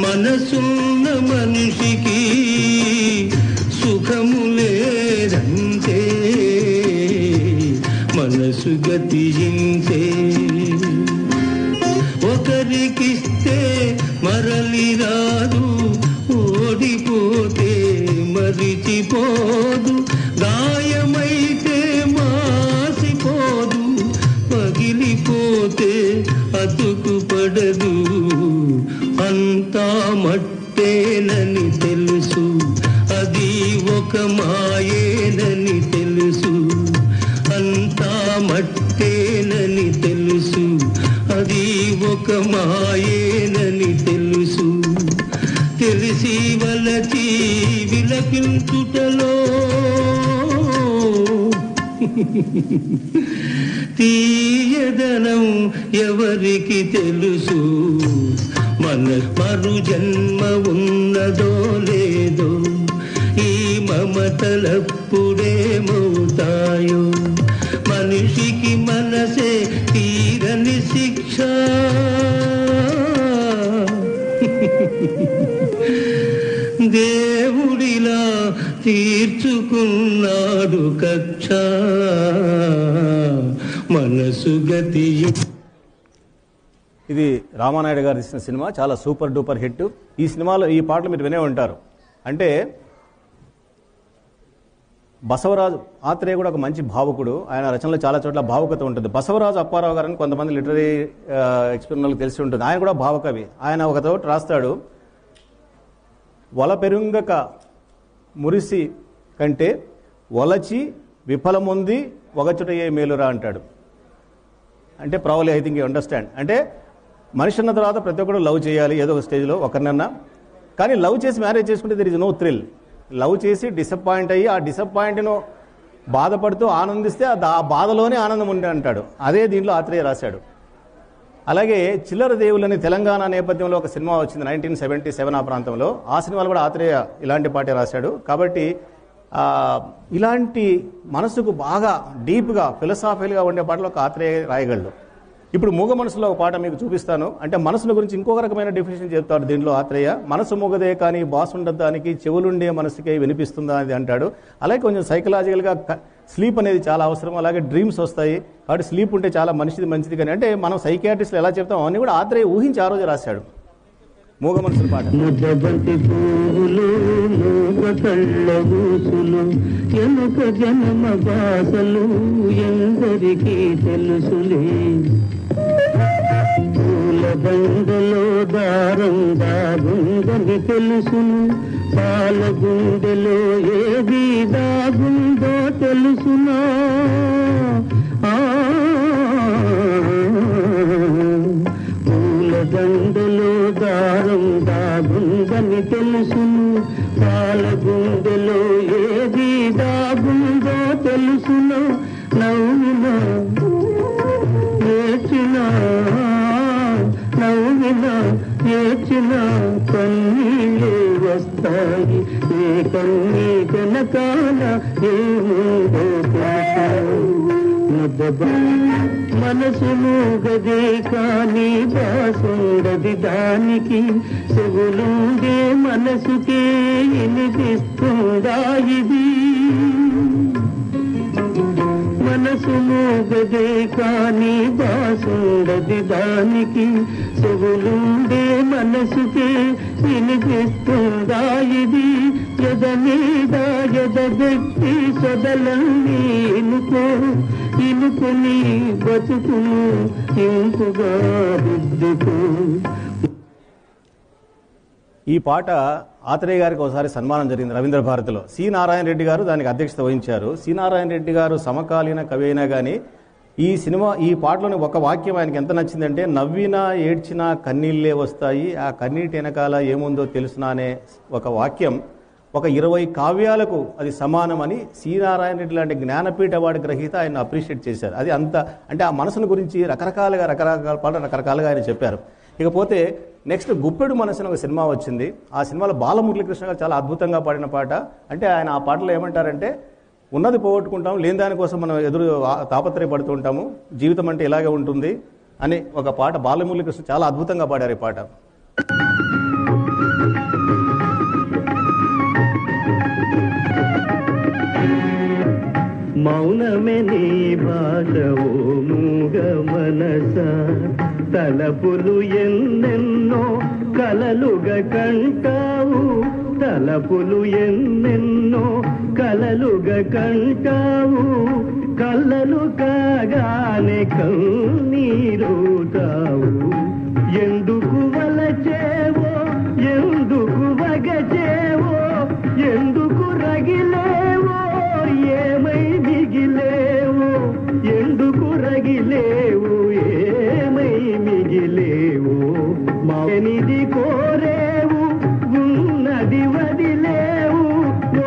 మనసున్న మనిషికి సుఖము లేదంతే. మనసు గతి ఇంతే. ఒకరికిస్తే మరలి రాదు, ఓడిపోతే మరిచిపోదు, గాయమైతే మాసిపోదు, పగిలిపోతే అతుకు పడదు. అంతా మట్టేనని తెలుసు, అది ఒక మాయేనని తెలుసు. అంతా మట్టేనని తెలుసు, అది ఒక మాయేనని తెలుసు. తెలిసి వలచి విలపించుటలో తీయదనం ఎవరికి తెలుసు. మరు జన్మ ఉన్నదో లేదో, ఈ మమతలప్పుడేమవుతాయో. మనిషికి మనసే తీరని శిక్ష. దేవుడిలా తీర్చుకున్నాడు కక్ష. మనసు గతి. ఇది రామానాయుడు గారు తీసిన సినిమా, చాలా సూపర్ డూపర్ హిట్. ఈ సినిమాలో ఈ పాటలు మీరు వినే ఉంటారు. అంటే బసవరాజు ఆత్రేయ కూడా ఒక మంచి భావుకుడు. ఆయన రచనలో చాలా చోట్ల భావుకత ఉంటుంది. బసవరాజు అప్పారావు గారని కొంతమంది లిటరీ ఎక్స్పీరియన్స్ తెలిసి ఉంటుంది. ఆయన కూడా భావకవి. ఆయన ఒక చోట రాస్తాడు, వల పెరుంగక మురిసి కంటే వలచి విఫలముంది ఒకచుటయే మేలురా అంటాడు. అంటే probably I think you understand. అంటే మనిషి అన్న తర్వాత ప్రతి ఒక్కరు లవ్ చేయాలి ఏదో ఒక స్టేజ్లో ఒకరినన్నా. కానీ లవ్ చేసి మ్యారేజ్ చేసుకుంటే there is no thrill. Love చేసి డిసప్పాయింట్ అయ్యి ఆ డిసప్పాయింట్ను బాధపడుతూ ఆనందిస్తే ఆ బాధలోనే ఆనందం ఉండే అంటాడు. అదే దీంట్లో ఆత్రేయ రాశాడు. అలాగే చిల్లర దేవులని తెలంగాణ నేపథ్యంలో ఒక సినిమా వచ్చింది 1977 ఆ ప్రాంతంలో. ఆ సినిమాలో కూడా ఆత్రేయ ఇలాంటి పాటే రాశాడు. కాబట్టి ఇలాంటి మనసుకు బాగా డీప్గా ఫిలసాఫికల్గా ఉండే పాటలు ఒక ఆత్రేయ రాయగలడు. ఇప్పుడు మూగ మనసులో ఒక పాట మీకు చూపిస్తాను. అంటే మనసుల గురించి ఇంకొక రకమైన డెఫినేషన్ చెప్తాడు దీంట్లో ఆత్రేయ. మనసు మూగదే కానీ బాసుండదానికి చెవులుండే మనసుకే వినిపిస్తుందా అని అంటాడు. అలాగే కొంచెం సైకలాజికల్గా స్లీప్ అనేది చాలా అవసరం. అలాగే డ్రీమ్స్ వస్తాయి కాబట్టి స్లీప్ ఉంటే చాలా మంచిది కానీ అంటే మనం సైకియాట్రిస్టులు ఎలా చెప్తాం అవన్నీ కూడా ఆత్రేయ ఊహించి ఆ రోజు రాశాడు మూగ మనసుల పాట. ముద్దబంతి పువ్వులు మూగ కళ్ళ ఊసులు ఎనుక జన్మ బాసలు ఎందరికీ తెలుసులే. పూల బండలో దారం దాగుందని తెలుసును, పాల గుండెలో ఏది దాగుందో తెలుసునా. పూల దండలో దారం దాగుందని తెలుసును, పాల గుండెలో ఏది దాగుందో తెలుసును. నవ్వినా ఏడ్చినా నవ్వినా ఏడ్చినా కన్నీళ్ళే వస్తాయి. ఏ కన్నీ వెనకాల ఏముందో మనసు మూగదే కానీ బాసుండది దానికి, చెవులుండే మనసుకే వినిపిస్తుందా ఇది. మనసు మూగదే కానీ బాసుండది దానికి, చెవులుండే మనసుకే వినిపిస్తుందా ఇది. ఎద మీద ఎదగట్టి సొదలన్నీ ఇనుకుని బతుకును ఇంపుగా దిద్దుకు. ఈ పాట ఆత్రేయ గారికి ఒకసారి సన్మానం జరిగింది రవీంద్ర భారతిలో. సి నారాయణ రెడ్డి గారు దానికి అధ్యక్షత వహించారు. సి నారాయణ రెడ్డి గారు సమకాలీన కవి అయినా కానీ ఈ పాటలోని ఒక వాక్యం ఆయనకి ఎంత నచ్చిందంటే, నవ్వినా ఏడ్చినా కన్నీళ్ళే వస్తాయి, ఆ కన్నీటి వెనకాల ఏముందో తెలుసునా అనే ఒక వాక్యం ఒక 20 కావ్యాలకు అది సమానమని సి నారాయణ రెడ్డి లాంటి జ్ఞానపీఠ అవార్డు గ్రహీత ఆయన అప్రిషియేట్ చేశారు. అది అంత అంటే ఆ మనసును గురించి రకరకాలుగా ఆయన చెప్పారు. ఇకపోతే నెక్స్ట్ గుప్పెడు మనసుని ఒక సినిమా వచ్చింది. ఆ సినిమాలో బాలమురళీకృష్ణ గారు చాలా అద్భుతంగా పాడిన పాట. అంటే ఆయన ఆ పాటలో ఏమంటారంటే, ఉన్నది పోగొట్టుకుంటాం, లేని దానికోసం మనం ఎదురు తాపత్రయపడుతూ ఉంటాము, జీవితం అంటే ఇలాగే ఉంటుంది అని ఒక పాట బాలమురళీకృష్ణ చాలా అద్భుతంగా పాడారు ఈ పాట. మౌనమే నీ భాష ఓ మూగ మనస, తలపులు ఎన్నెన్నో కలలుగా కంటావు, తలపులు ఎన్నెన్నో కలలుగా కంటావు, కళ్ళలు కాగానే కన్నీరుతావు. ఎందుకు వలచేవో ఎందుకు వగచేవో ఎందుకు రగిలేవో ఏమై మిగిలేవు, ఎందుకు రగిలేవు ఏమై మిగిలేవు. మానిది కోరేవు ఉన్నది వదిలేవు,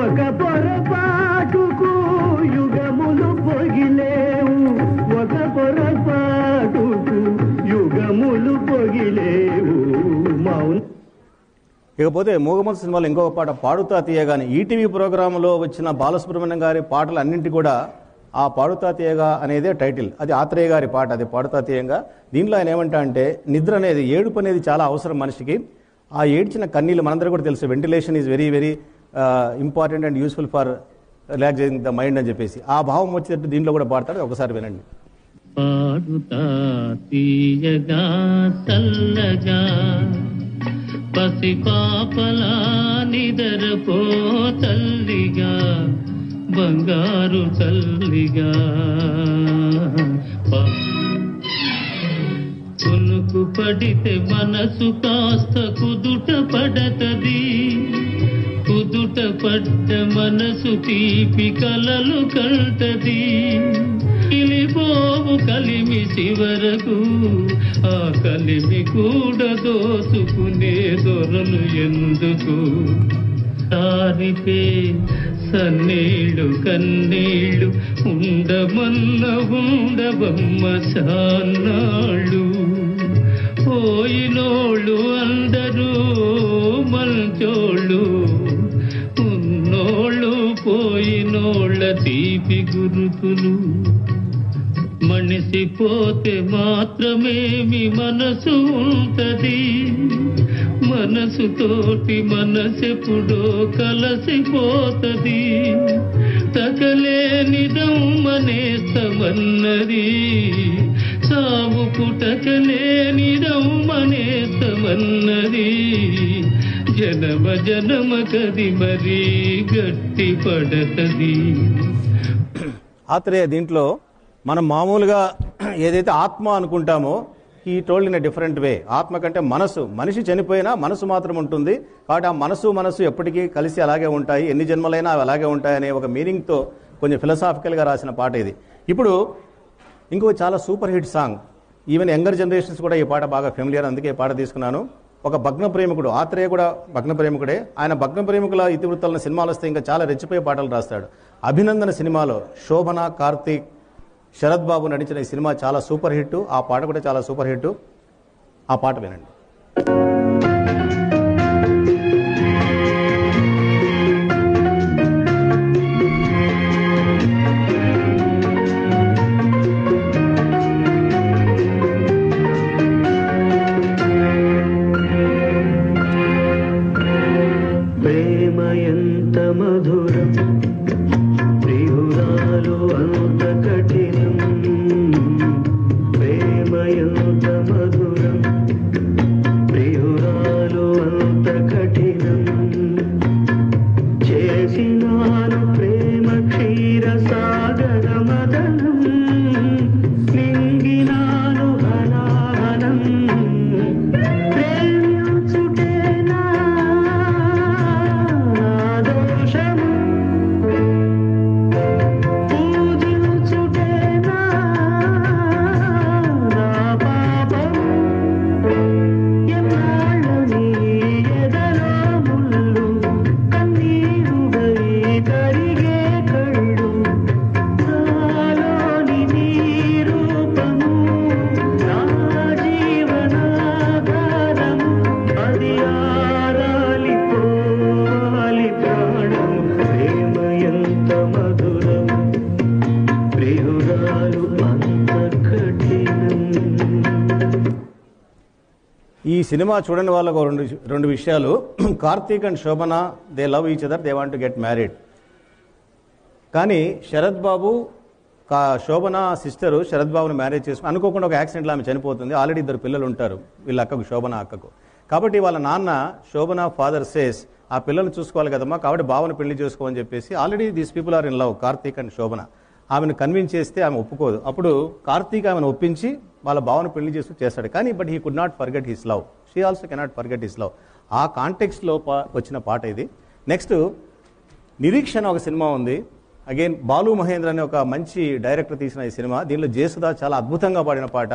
ఒక పొరపాటుకు యుగములు పొగిలేవు, ఒక పొరపాటుకు యుగములు పొగిలేవు. మౌన ఇకపోతే మూగమత సినిమాలో ఇంకొక పాట పాడుతా తీయగాని ఈటీవీ ప్రోగ్రాంలో వచ్చిన బాలసుబ్రహ్మణ్యం గారి పాటలు అన్నింటి కూడా ఆ పాడుతా తీయగా అనేదే టైటిల్. అది ఆత్రేయ గారి పాట, అది పాడుతా తీయంగా. దీంట్లో ఆయన ఏమంటా అంటే, నిద్ర అనేది ఏడుపు అనేది చాలా అవసరం మనిషికి. ఆ ఏడ్చిన కన్నీళ్ళు మనందరూ కూడా తెలుసు, ventilation is very very important and useful for relaxing the mind అని చెప్పేసి ఆ భావం వచ్చేటట్టు దీంట్లో కూడా పాడతాడు. ఒకసారి వినండి. పాడుతా తీయగా చల్లగా పసి పాపలా నిదరపో తల్లిగా బంగారు తల్లిగా, కొనుకు పడితే మనసు కాస్త కుదుట పడతది, కుదుట పడ్డ మనసు తీపి కలలు కంటది. ఇలిపోవు కలిమి చివరకు ఆ కలిమి కూడా దోసుకునే దొరలు ఎందుకు, తారిపే సన్నీళ్ళు కన్నీళ్ళు ఉండమన్న ఉండవమ్మ సాన్నాళ్ళు పోయినోళ్ళు అందరూ మంచోళ్ళు ఉన్నోళ్ళు పోయినోళ్ళ తీపి గురుతులు మనిసిపోతే మాత్రమేమి మనసు ఉంటది మనసుతోటి మనసెప్పుడో కలసిపోతది తగలేనిదమ్మనేస్తమన్నది సావు పుటకలేనిదమ్మనేస్తమన్నది జనమ జనమ కది మరీ గట్టి పడతది. ఆత్రేయ దీంట్లో మనం మామూలుగా ఏదైతే ఆత్మ అనుకుంటామో ఈ told in a different way. ఆత్మ కంటే మనసు, మనిషి చనిపోయినా మనసు మాత్రం ఉంటుంది కాబట్టి ఆ మనసు ఎప్పటికీ కలిసి అలాగే ఉంటాయి, ఎన్ని జన్మలైనా అవి అలాగే ఉంటాయి అనే ఒక మీనింగ్తో కొంచెం ఫిలసాఫికల్గా రాసిన పాట ఇది. ఇప్పుడు ఇంకో చాలా super hit song, even younger generations కూడా ఈ పాట బాగా ఫెమిలియర్, అందుకే ఈ పాట తీసుకున్నాను. ఒక భగ్న ప్రేమికుడు, ఆత్రేయ కూడా భగ్న ప్రేమికుడే. ఆయన భగ్న ప్రేమికుల ఇతివృత్తాలను సినిమాలు వస్తే ఇంకా చాలా రెచ్చిపోయే పాటలు రాస్తాడు. అభినందన సినిమాలో శోభన, కార్తీక్, శరత్ బాబు నటించిన ఈ సినిమా చాలా సూపర్ హిట్. ఆ పాట కూడా చాలా సూపర్ హిట్. ఆ పాట వినండి. ప్రేమ ఎంత మధురం, ప్రియురాలు అంత కఠినం. ప్రేమ ఎంత మధురం, ప్రియురాలు అంత కఠినం. చేసినాను ప్రేమ క్షీర సాగర మదనం, నింగినాను హనాహనం. ప్రేమించుటేనా దోషము, పూజించుటేనా నా పాపము. ఎన్నాళ్ళని ఎదలో ముళ్ళు, కన్నీరుగై కరిగే కళ్ళు. నాలోని నీ రూపము నా జీవనాధారము. అది ఆరాలిపోవాలి ప్రాణము. ప్రేమ ఎంత మధురం, ప్రియురాలు అంత కఠినం. ఈ సినిమా చూడని వాళ్ళకు రెండు విషయాలు. Karthik and Shobhana, they love each other, they want to get married. కానీ శరత్ బాబు శోభన సిస్టరు శరత్ బాబుని మ్యారేజ్ చేసుకుని అనుకోకుండా ఒక యాక్సిడెంట్లో ఆమె చనిపోతుంది. ఆల్రెడీ 2 పిల్లలు ఉంటారు వీళ్ళ అక్కకు, శోభన అక్కకు. కాబట్టి వాళ్ళ నాన్న శోభన ఫాదర్ సేస్ ఆ పిల్లల్ని చూసుకోవాలి కదమ్మా, కాబట్టి బావని పెళ్లి చేసుకోమని చెప్పేసి, already these people are in love, Karthik and Shobhana. ఆమెను కన్విన్స్ చేస్తే ఆమె ఒప్పుకోదు. అప్పుడు కార్తీక్ ఆమెను ఒప్పించి వాళ్ళ బావను పెళ్లి చేసుకుని చేస్తాడు. కానీ but he could not forget his love, she also cannot forget his love. ఆ కాంటెక్స్ట్లో వచ్చిన పాట ఇది. నెక్స్ట్ నిరీక్షణ ఒక సినిమా ఉంది. అగైన్ బాలు మహేంద్ర అనే ఒక మంచి డైరెక్టర్ తీసిన ఈ సినిమా. దీనిలో జేసుదా చాలా అద్భుతంగా పాడిన పాట.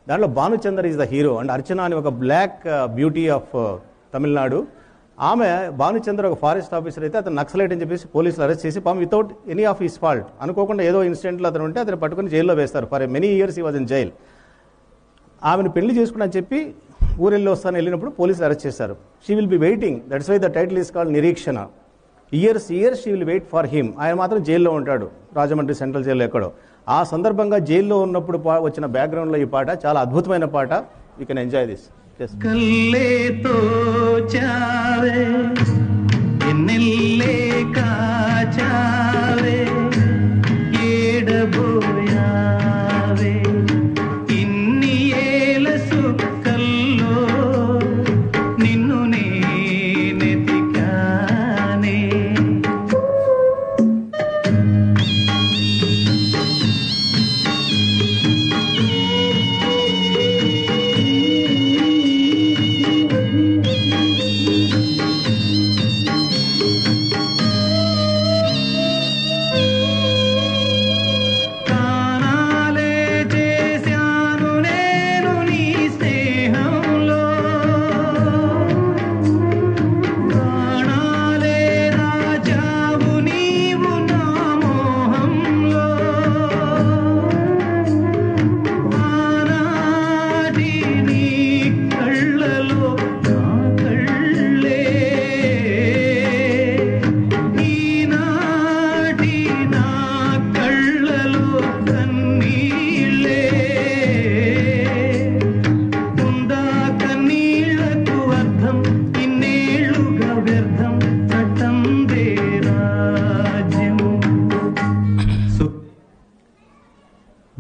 దాంట్లో Bhanuchander is the hero and Archana అని ఒక బ్లాక్ బ్యూటీ ఆఫ్ తమిళనాడు. ఆమె భానుచందర్ ఒక ఫారెస్ట్ ఆఫీసర్ అయితే అతను నక్సలైట్ అని చెప్పేసి పోలీసులు అరెస్ట్ చేసి పాపం without any of his fault, అనుకోకుండా ఏదో ఇన్సిడెంట్లో అతను ఉంటే అతను పట్టుకుని జైల్లో వేస్తారు. For many years he was in jail. ఆమెను పెళ్లి చేసుకుని అని చెప్పి ఊరెళ్ళి వస్తాను వెళ్ళినప్పుడు పోలీసులు అరెస్ట్ చేశారు. She will be waiting, that's why the title is called Nireekshana. Years she will wait for him. ఆయన మాత్రం జైల్లో ఉంటాడు, రాజమండ్రి సెంట్రల్ జైల్లో ఎక్కడో. ఆ సందర్భంగా జైల్లో ఉన్నప్పుడు వచ్చిన బ్యాక్గ్రౌండ్లో ఈ పాట చాలా అద్భుతమైన పాట. You can enjoy this. కల్లేతో చావే ఎన్నెల్లే కాచావే ఏడబోయావే ఇన్ని ఏల సుక్కల్లో నిన్ను నేనెతికానే.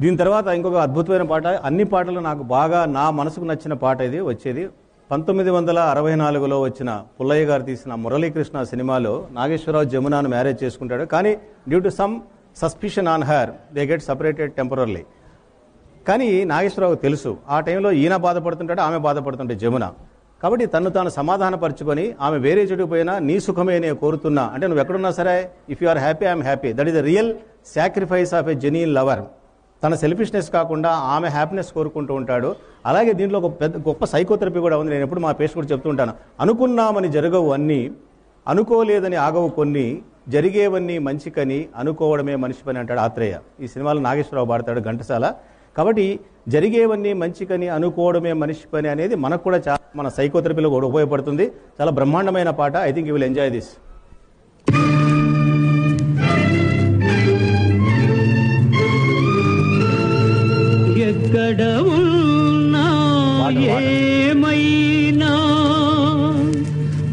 దీని తర్వాత ఇంకొక అద్భుతమైన పాట, అన్ని పాటలు నాకు బాగా నా మనసుకు నచ్చిన పాట ఇది వచ్చేది 1964లో వచ్చిన పుల్లయ్య గారు తీసిన మురళీకృష్ణ సినిమాలో నాగేశ్వరరావు జమునాను మ్యారేజ్ చేసుకుంటాడు. కానీ due to some suspicion on her they get separated temporarily. కానీ నాగేశ్వరరావు తెలుసు ఆ టైంలో ఈయన బాధపడుతుంటాడు, ఆమె బాధపడుతుంటే జమున. కాబట్టి తను తాను సమాధానపరుచుకొని ఆమె వేరే చెడు పోయినా నీ సుఖమే నేను కోరుతున్నా అంటే నువ్వు ఎక్కడున్నా సరే if you are happy I'm happy. That is the real sacrifice of a genuine lover. తన సెల్ఫిష్నెస్ కాకుండా ఆమె హ్యాపీనెస్ కోరుకుంటూ ఉంటాడు. అలాగే దీంట్లో ఒక పెద్ద గొప్ప సైకోథెరపీ కూడా ఉంది. నేను ఎప్పుడు మా పేషెంట్ కూడా చెప్తూ ఉంటాను, అనుకున్నామని జరగవు అన్నీ, అనుకోలేదని ఆగవు కొన్ని, జరిగేవన్నీ మంచికని అనుకోవడమే మనిషి పని అంటాడు ఆత్రేయ. ఈ సినిమాలో నాగేశ్వరరావు పాడతాడు ఘంటసాల. కాబట్టి జరిగేవన్నీ మంచికని అనుకోవడమే మనిషి పని అనేది మనకు కూడా చాలా మన సైకోథెరపీలో కూడా ఉపయోగపడుతుంది. చాలా బ్రహ్మాండమైన పాట. I think you will enjoy this. ఎక్కడ ఉన్నా ఏమైనా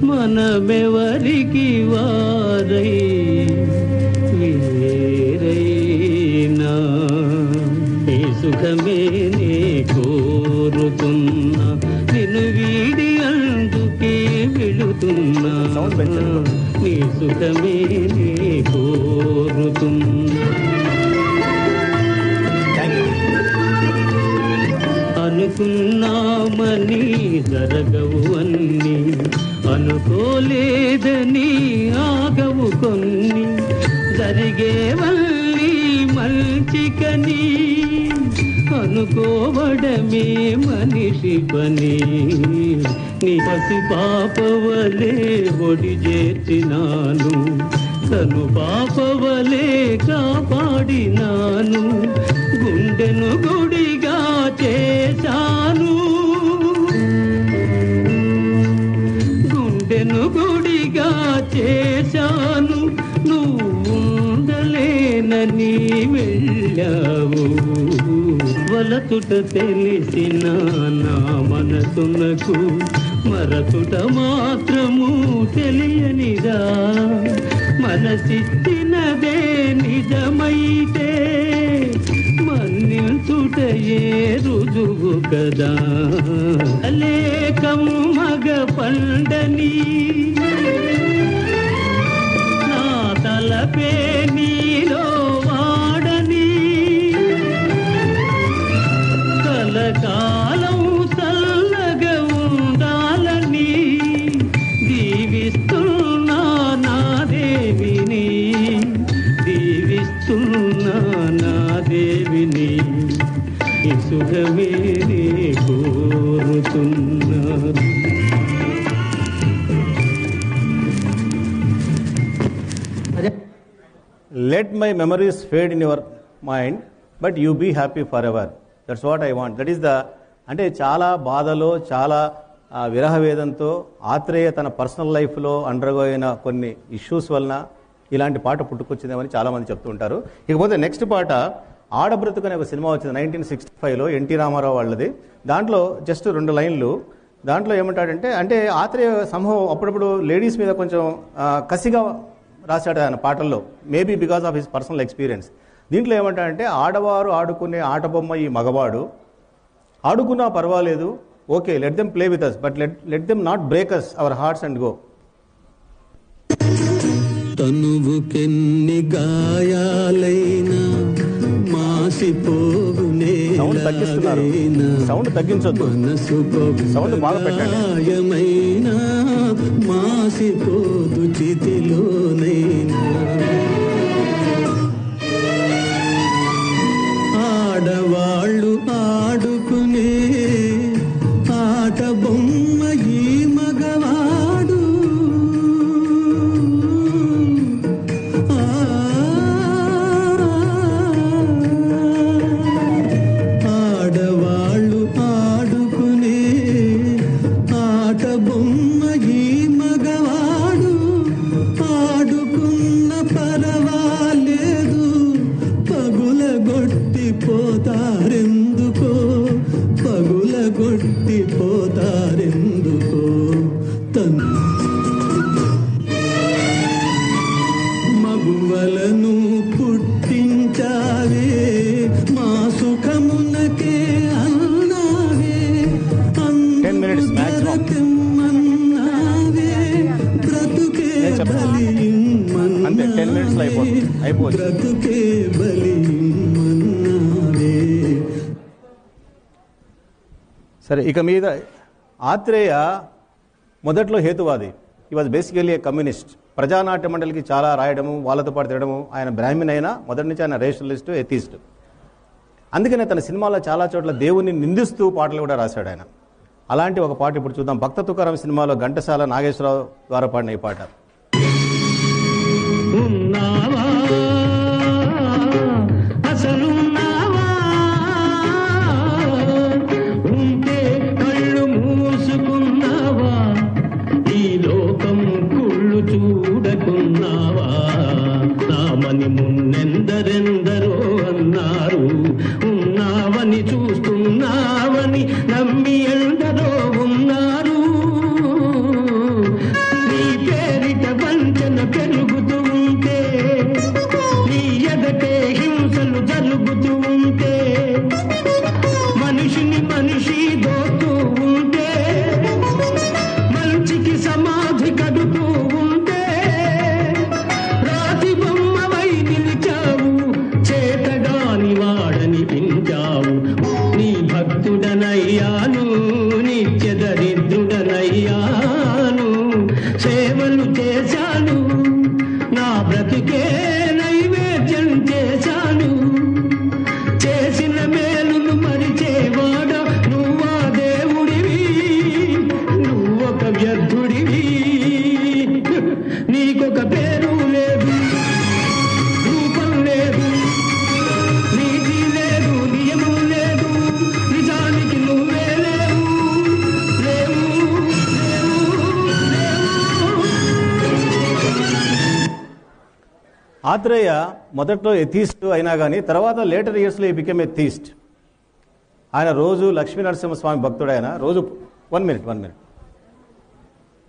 మనమెవరికి వారై వేరైనా నీ సుఖమే నే కోరుతున్నా, నిన్ను వీడి అందుకే వెళుతున్నా, నీ సుఖమే నే కోరుతున్నా. అనుకున్నామని జరగవు అన్ని, అనుకోలేదని ఆగవు కొన్ని, జరిగేవల్లి మంచికని అనుకోవడమే మనిషి పని. నీ పసి పాపవలే ఒడి చేర్చినాను, తను పాపవలే కాపాడినాను, గుండెను గుడిగా చేశాను, గుండెను గుడిగా చేశాను, నువ్వు ఉండలేనని వెళ్ళావు. వలతుట తెలిసిన నా మనసునకు మరతుట మాత్రము తెలియనిదా, మనసిచ్చినదే నిజమైతే మన్నించుటయే రుజువు కదా. లేకము మగ పండని నా తలపే నీలో వాడని, కలకాలం చల్లగా ఉండాలని దీవిస్తున్నా నా దేవిని, దీవిస్తున్నా నా దేవిని, ఈ సుఖమే నే కోరుతున్నా. Let my memories fade in your mind, but you be happy forever. That's what I want. That is the అంటే చాలా బాధలో చాలా విరహ వేదంతో ఆత్రేయ తన పర్సనల్ లైఫ్లో అండర్గో అయిన కొన్ని ఇష్యూస్ వలన ఇలాంటి పాట పుట్టుకొచ్చిందేమని చాలామంది చెప్తూ ఉంటారు. ఇకపోతే నెక్స్ట్ పాట ఆడబ్రతుకు అనే ఒక సినిమా వచ్చింది 1965లో, ఎన్టీ రామారావు వాళ్ళది. దాంట్లో జస్ట్ 2 లైన్లు. దాంట్లో ఏమంటాడంటే అంటే ఆత్రేయ సమూహం అప్పుడప్పుడు లేడీస్ మీద కొంచెం కసిగా రాశాడు ఆయన పాటల్లో, maybe because of his personal experience. దీంట్లో ఏమంటాడంటే ఆడవారు ఆడుకునే ఆట బొమ్మ ఈ మగవాడు, ఆడుకున్నా పర్వాలేదు, okay let them play with us, but let them not break us our hearts and go. తనువుకెన్ని గాయాలైనా మాసిపోవునే, సౌండ్ తగ్గిస్తున్నారు, సౌండ్ తగ్గించొద్దు, సౌండ్ బాగా పెట్టండి. గాయమైనా మాసిపోదు చితిలోనైనా, ఆడవాళ్ళు ఆడుకునే ఆట బొమ్మ ఈ మగవాడు, ఆడవాళ్ళు ఆడుకునే ఆట బొమ్మ ఈ మగవాడు, ఆడుకు బ్రతుకే బలి మన్నావే. సరే, ఇక మీద ఆత్రేయ మొదట్లో హేతువాది. ఈ was basically A communist. Prajanatya మండలికి చాలా రాయడము, వాళ్ళతో పాటు తిరగడము. ఆయన బ్రాహ్మణ్ అయినా మొదటి నుంచి ఆయన రేషనలిస్టు, ఎథీస్ట్. అందుకనే తన సినిమాలో చాలా చోట్ల దేవుణ్ణి నిందిస్తూ పాటలు కూడా రాశాడు ఆయన. అలాంటి ఒక పాట ఇప్పుడు చూద్దాం. భక్త తుకారాం సినిమాలో ఘంటసాల నాగేశ్వరరావు ద్వారా పాడిన ఈ పాట. ఉన్నావా అసలున్నావా, ఉంటే కళ్ళు మూసుకున్నావా, ఈ లోకం కుళ్ళు చూడకున్నావా, నామని మున్నెందరెందరో అన్నారు, ఉన్నావని చూస్తున్నావని నమ్మి ఎందరో ఉన్నారు, నీ పేరిట వంచన పెరుగుతూ ఉంటే, నీ ఎదటే హింసలు జరుగుతూ ఉంటే, మనిషిని మనిషి దోస్తూ ఉంటే, మంచికి సమాధి కడుతూ ఉంటే, రాతి బొమ్మవై నిలిచావు, చేతగాని వాడని పించావు, నీ భక్తుడనయ్యాను, నిత్య దరిద్రుడనయ్యాను, సేవలు చేశాను, నా బ్రతుకే నైవేద్యం చేశాను, చేసిన మేలును మరిచేవాడ నువ్వా దేవుడివి, నువ్వొక వ్యర్థుడివి, నీకొక పేరు లేదు, రూపం లేదు, నీతి లేదు, నియమం లేదు, నిజానికి నువ్వే లేవు, లేవు, లేవు, లేవు. ఆత్రేయ మొదట్లో ఎథీస్ట్ అయినా కానీ తర్వాత లేటర్ ఇయర్స్లో ఈ బికెమ్ ఎథీస్ట్. ఆయన రోజు లక్ష్మీ నరసింహస్వామి భక్తుడు. ఆయన రోజు 1 minute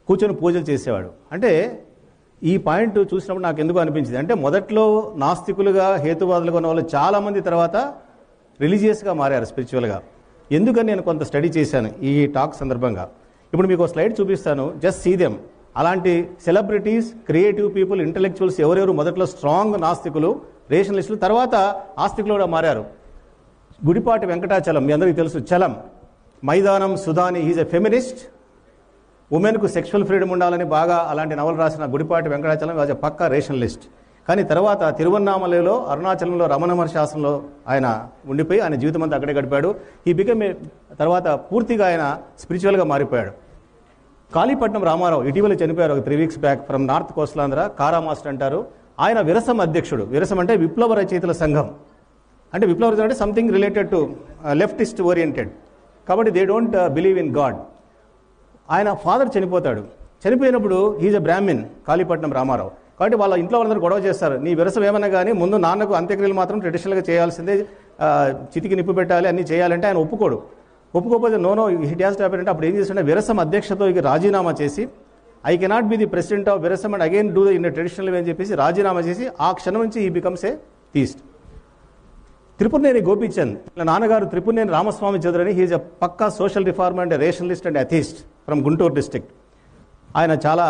కూర్చొని పూజలు చేసేవాడు. అంటే ఈ పాయింట్ చూసినప్పుడు నాకు ఎందుకు అనిపించింది అంటే, మొదట్లో నాస్తికులుగా హేతువాదులుగా ఉన్న వాళ్ళు చాలామంది తర్వాత రిలీజియస్గా మారారు, స్పిరిచువల్గా. ఎందుకని నేను కొంత స్టడీ చేశాను ఈ టాక్ సందర్భంగా. ఇప్పుడు మీకు ఒక స్లైడ్ చూపిస్తాను, జస్ట్ సీ దెమ్. అలాంటి సెలబ్రిటీస్, క్రియేటివ్ పీపుల్, ఇంటలెక్చువల్స్ ఎవరెవరు మొదట్లో స్ట్రాంగ్ నాస్తికులు, రేషనలిస్టులు, తర్వాత ఆస్తికులు కూడా మారారు. గుడిపాటి వెంకటాచలం, మీ అందరికీ తెలుసు. చలం, మైదానం సుధాని, ఈజ్ ఎ ఫెమినిస్ట్. ఉమెన్కు సెక్షువల్ ఫ్రీడమ్ ఉండాలని బాగా అలాంటి నవలు రాసిన గుడిపాటి వెంకటాచలం వాజ్ ఎ పక్కా రేషనలిస్ట్. కానీ తర్వాత తిరువన్నామలలో, అరుణాచలంలో రమణ మహర్షి ఆశ్రమంలో ఆయన ఉండిపోయి ఆయన జీవితం అంతా అక్కడే గడిపాడు. ఈ బికమ్ తర్వాత పూర్తిగా ఆయన స్పిరిచువల్గా మారిపోయాడు. కాళీపట్నం రామారావు ఇటీవల చనిపోయారు, ఒక 3 weeks బ్యాక్, ఫ్రమ్ నార్త్ కోస్టలాంధ్ర, కారా మాస్టర్ అంటారు. ఆయన విరసం అధ్యక్షుడు. విరసం అంటే విప్లవ రచయితల సంఘం. అంటే విప్లవ రచయిత అంటే something related to leftist oriented. కాబట్టి they don't believe in god. ఆయన ఫాదర్ చనిపోతాడు. చనిపోయినప్పుడు he's a Brahmin, Kalipatnam Ramarao. కాబట్టి వాళ్ళ ఇంట్లో వాళ్ళందరూ గొడవ చేస్తారు, నీ విరసం ఏమన్నా కానీ ముందు నాన్నకు అంత్యక్రియలు మాత్రం ట్రెడిషనల్గా చేయాల్సిందే, చితికి నిప్పు పెట్టాలి, అన్నీ చేయాలంటే ఆయన ఒప్పుకోడు. ఒప్పుకోకపోతే no it has to happen అంటే అప్పుడు ఏం చేస్తుంటే విరసం అధ్యక్షతో రాజీనామా చేసి, I cannot be the president of Virasam and again do in traditional way అని చెప్పేసి రాజీనామా చేసి ఆ క్షణం నుంచి he becomes a theist. Tripuraneni Gopichand, నాన్నగారు త్రిపురనేని రామస్వామి చౌదరి, హీజ్ ఎ పక్కా social reformer and rationalist and atheist from Guntur district. ఆయన చాలా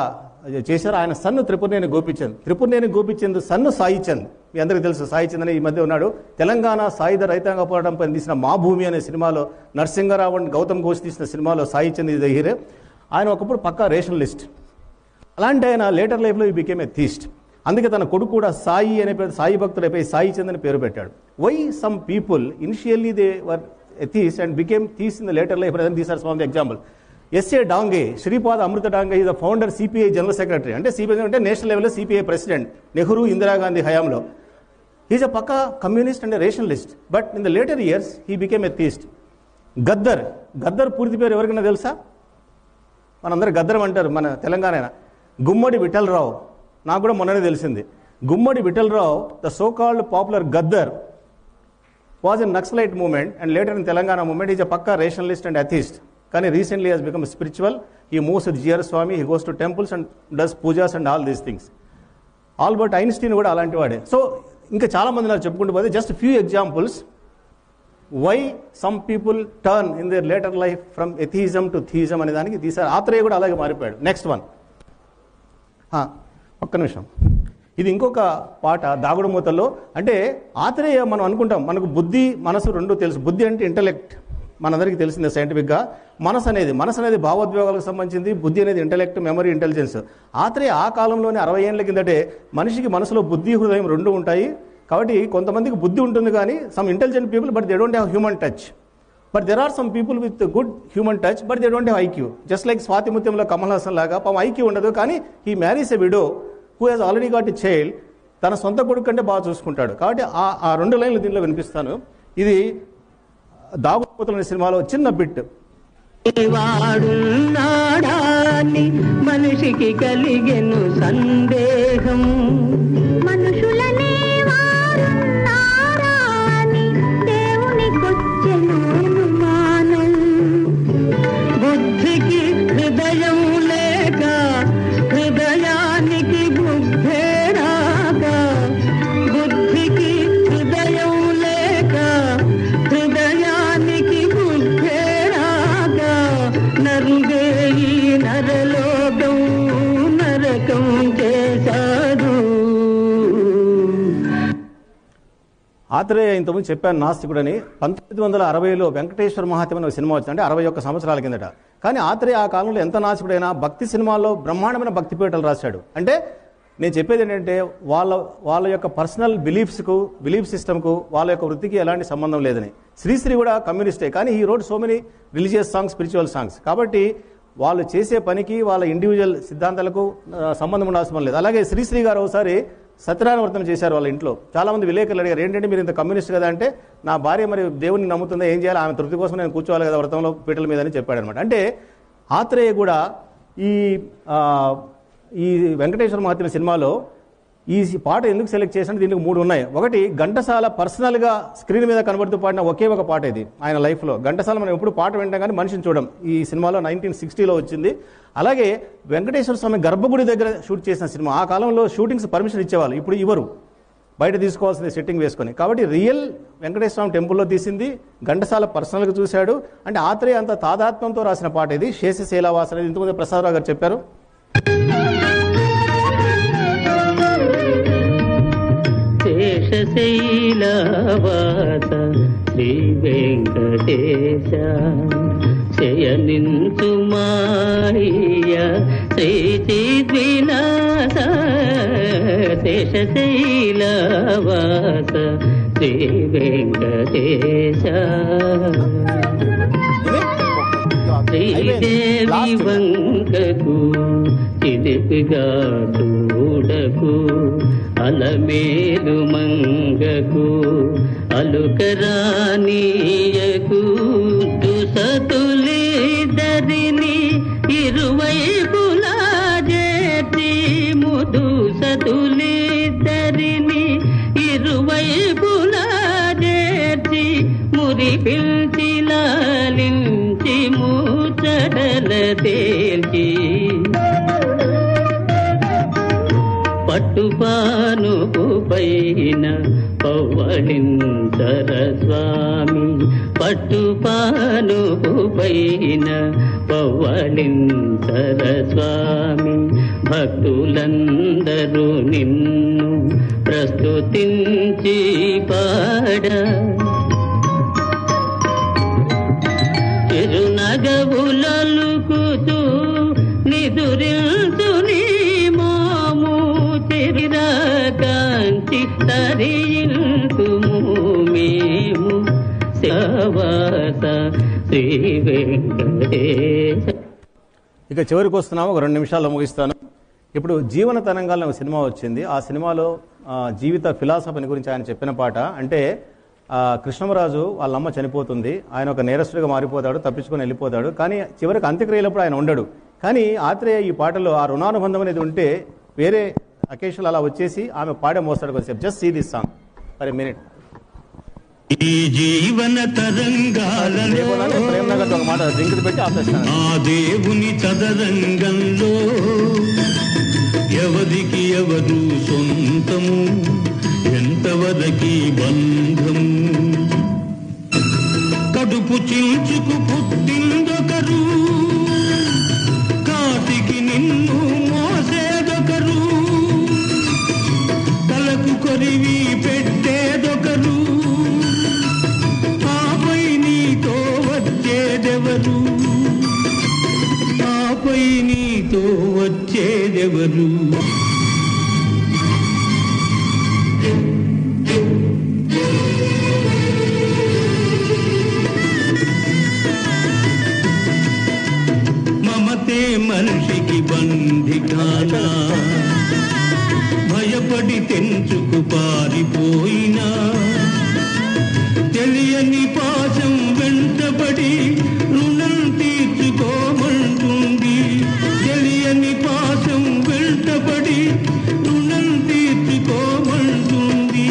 చేశారు. ఆయన సన్ను త్రిపురనేని గోపీచంద్. త్రిపురనేని గోపీచంద్ సన్ను సాయిచంద్, మీ అందరికీ తెలుసు. సాయిచంద్ అని ఈ మధ్య ఉన్నాడు. తెలంగాణ సాయుధ రైతాంగ పోరాటంపై తీసిన మా భూమి అనే సినిమాలో, నరసింగరావు అండ్ గౌతమ్ ఘోష్ తీసిన సినిమాలో సాయిచంద్ ఇది హీరో. ఆయన ఒకప్పుడు పక్కా రేషనలిస్ట్. అలాంటి ఆయన లేటర్ లైఫ్లో ఈ బికేమ్ ఏ థీస్ట్. అందుకే తన కొడుకు కూడా సాయి అనే పేరు, సాయి భక్తుడైపోయి సాయి చంద్ అని పేరు పెట్టాడు. Why some people initially they were theist and became theist in the later life, these are some of the example. S A Dange, Shripada Amrita Dange is the founder CPI general secretary. అంటే సిపిఐ అంటే నేషనల్ లెవెల్లో సిపిఐ ప్రెసిడెంట్, నెహ్రూ ఇందిరాగాంధీ హయాంలో. He's a pakka communist and rationalist. But in the later years he became a theist. Gaddar, Gaddar పూర్తి పేరు ఎవరికైనా తెలుసా? మనందరూ గద్దరం అంటారు మన తెలంగాణ. గుమ్మడి విఠలరావు, నాకు కూడా మొన్ననే తెలిసింది. Gummadi Vittalrao, the so called popular Gaddar, was in Naxalite movement and later in Telangana movement. Is a పక్కా రేషనలిస్ట్ అండ్ అథీస్ట్. కానీ recently he's become spiritual. He moves with G R Swami, he goes to temples and does pujas and all these things. Albert Einstein కూడా అలాంటి వాడే. So ఇంకా చాలా మంది నాకు చెప్పుకుంటూ పోతే just few examples why some people turn in their later life from atheism to theism అనే దానికి తీసారు. ఆత్రేయ కూడా అలాగే మారిపోయాడు. నెక్స్ట్ వన్, ఒక్క నిమిషం. ఇది ఇంకొక పాట దాగుడు మూతల్లో. అంటే ఆత్రేయ మనం అనుకుంటాం మనకు బుద్ధి మనసు రెండు తెలుసు. బుద్ధి అంటే ఇంటలెక్ట్, మనందరికీ తెలిసిందే సైంటిఫిక్గా. మనసు అనేది భావోద్వేగాలకు సంబంధించింది, బుద్ధి అనేది ఇంటలెక్ట్, మెమరీ, ఇంటెలిజెన్స్. ఆత్రేయ ఆ కాలంలోనే 60 ఏళ్ల కిందటే మనిషికి మనసులో బుద్ధి హృదయం రెండు ఉంటాయి. కాబట్టి కొంతమందికి బుద్ధి ఉంటుంది కానీ some intelligent people but they don't have human touch. But there are some people with good human touch but they don't have IQ. Just like Swathi ముత్యంలో కమల్ హాసన్ లాగా పాపం ఐక్యూ ఉండదు, కానీ he marries a widow who has already got a child. తన సొంత కొడుకు కంటే బాగా చూసుకుంటాడు. కాబట్టి ఆ 2 లైన్లు దీనిలో వినిపిస్తాను. ఇది దాగుడు మూతలు సినిమాలో చిన్న బిట్. వాడున్నాడాని మనిషికి కలిగెను సందేహం, మనుషులనే వారున్నారా అని దేవునికొచ్చెను అనుమానం. బుద్ధికి హృదయం లేక హృదయానికి బుద్ధే రాక, బుద్ధికి హృదయం లేక హృదయానికి బుద్ధే రాక, నరుడే ఈ నరలోకం నరకం చేశాడు. ఆత్రేయ ఇంతకుముందు చెప్పాను నాస్తికుడని. 1960లో వెంకటేశ్వర మహాత్మ్యం అనే సినిమా వచ్చింది, అంటే 61 సంవత్సరాల కిందట. కానీ ఆత్రేయ ఆ కాలంలో ఎంత నాస్తికుడైనా భక్తి సినిమాల్లో బ్రహ్మాండమైన భక్తి పీటలు రాశాడు. అంటే నేను చెప్పేది ఏంటంటే వాళ్ళ యొక్క పర్సనల్ బిలీఫ్ సిస్టమ్కు వాళ్ళ యొక్క వృత్తికి ఎలాంటి సంబంధం లేదని. శ్రీశ్రీ కూడా కమ్యూనిస్టే, కానీ ఈ road so many religious songs, spiritual songs. కాబట్టి వాళ్ళు చేసే పనికి వాళ్ళ ఇండివిజువల్ సిద్ధాంతాలకు సంబంధం ఉండాల్సిన లేదు. అలాగే శ్రీశ్రీ గారు ఒకసారి సత్యనారాయణ వ్రతం చేశారు వాళ్ళ ఇంట్లో. చాలామంది విలేకరులు అడిగారు, ఏంటంటే మీరు ఇంత కమ్యూనిస్ట్ కదా అంటే, నా భార్య మరి దేవుని నమ్ముతుందా, ఏం చేయాలి, ఆమె తృప్తి కోసం నేను కూర్చోవాలి కదా వ్రతంలో పీటల మీద అని చెప్పాడు అనమాట. అంటే ఆత్రేయ కూడా ఈ వెంకటేశ్వర మహాత్మ్య సినిమాలో ఈ పాట ఎందుకు సెలెక్ట్ చేసినట్టు దీనికి 3 ఉన్నాయి. ఒకటి, ఘంటసాల పర్సనల్గా స్క్రీన్ మీద కనబడుతూ పాడిన ఒకే ఒక పాట ఇది ఆయన లైఫ్లో. ఘంటసాల మనం ఎప్పుడు పాట వింటాం కానీ మనిషిని చూడం. ఈ సినిమాలో 1960లో వచ్చింది. అలాగే వెంకటేశ్వర స్వామి గర్భగుడి దగ్గర షూట్ చేసిన సినిమా. ఆ కాలంలో షూటింగ్స్ పర్మిషన్ ఇచ్చేవాళ్ళు, ఇప్పుడు ఇవ్వరు, బయట తీసుకోవాల్సింది సెట్టింగ్ వేసుకొని. కాబట్టి రియల్ వెంకటేశ్వర స్వామి టెంపుల్లో తీసింది, ఘంటసాల పర్సనల్గా చూశాడు. అంటే ఆత్రేయ అంత తాదాత్మ్యంతో రాసిన పాట ఇది. శేషశైలవాస అనేది ఇంతకుముందు ప్రసాదరావు గారు చెప్పారు. శేషశైలవాస శ్రీ వెంకటేశ శయనించు మాయ శ్రీ చిద్విలాస, శేషశైలవాస శ్రీ వెంకటేశ. శ్రీదేవి వంకకు చిలిపిగా చూడకు, అలమేలు మంగకు అలుకరానీయకు, దుసతులిద్దరిని ఇరువైపులా చేర్చి, ముదు సతులిద్దరిని ఇరువైపులా చేర్చి, మురి పిల్చి లాలించి మూచడల తేల్చి, పట్టుపానుపు పైన పవ్వళించర స్వామి, పట్టుపానుపు పైన పవ్వళించర స్వామి, భక్తులందరూ నిన్ను ప్రస్తుతించి పాడ, చిరునగవులలుకుతూ నిదురిల్చు నీ మోము, చిరకాంతి తరియింతుము మేము శివాస శ్రీ వెంకటేశ. ఇక చివరికి వస్తున్నాము, ఒక 2 నిమిషాల్లో ముగిస్తాను. ఇప్పుడు జీవన తరంగాల్లో ఒక సినిమా వచ్చింది. ఆ సినిమాలో జీవిత ఫిలాసఫీని గురించి ఆయన చెప్పిన పాట. అంటే కృష్ణమరాజు వాళ్ళ అమ్మ చనిపోతుంది, ఆయన ఒక నేరస్తుడిగా మారిపోతాడు, తప్పించుకొని వెళ్ళిపోతాడు. కానీ చివరికి అంత్యక్రియలప్పుడు ఆయన ఉండడు. కానీ ఆత్రేయ ఈ పాటలో ఆ రుణానుబంధం అనేది ఉంటే వేరే అకేషన్ అలా వచ్చేసి ఆమె పాడే మోస్తాడు కొంచెంసేపు. Just see this song for a minute. ఈ జీవన తరంగాలలో ప్రేమనగర్ ఒక మాట డ్రింక్ పెట్టి ఆపేస్తాను. ఆ దేవుని చదరంగంలో ఎవరికి ఎవరు సొంతము, ఎంతవరకి బంధము, కడుపు చీల్చుకు పుట్టిందొకరు, కాటికి నిన్ను మోసేదొకరు, ఎవరు? మమతే మనిషికి బంధికానా, భయపడి తెంచుకు పారిపోయినా, తెలియని పాశం వెంటబడి రుణం తీర్చుకోమంటుంది. తెలియని పాశం వెంటబడి రుణం తీర్చుకోమంటుంది.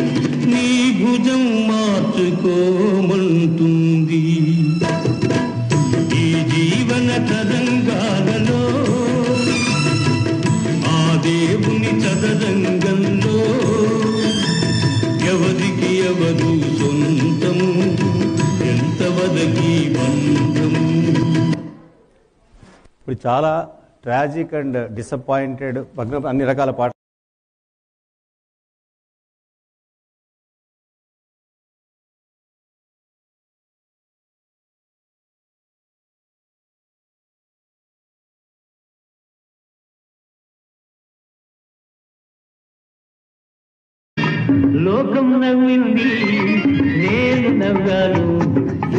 నీ భుజం మార్చుకోమంటుంది. ఈ జీవన తరంగాలలో ఆ దేవుని చదరంగంలో ఎవరికి ఎవరు సొంతము, ఎంతవరకి బంధము. ఇప్పుడు చాలా ట్రాజిక్ అండ్ డిసప్పాయింటెడ్ అన్ని రకాల పాటలు లోకం నవ్వింది, నేను నవ్వాను,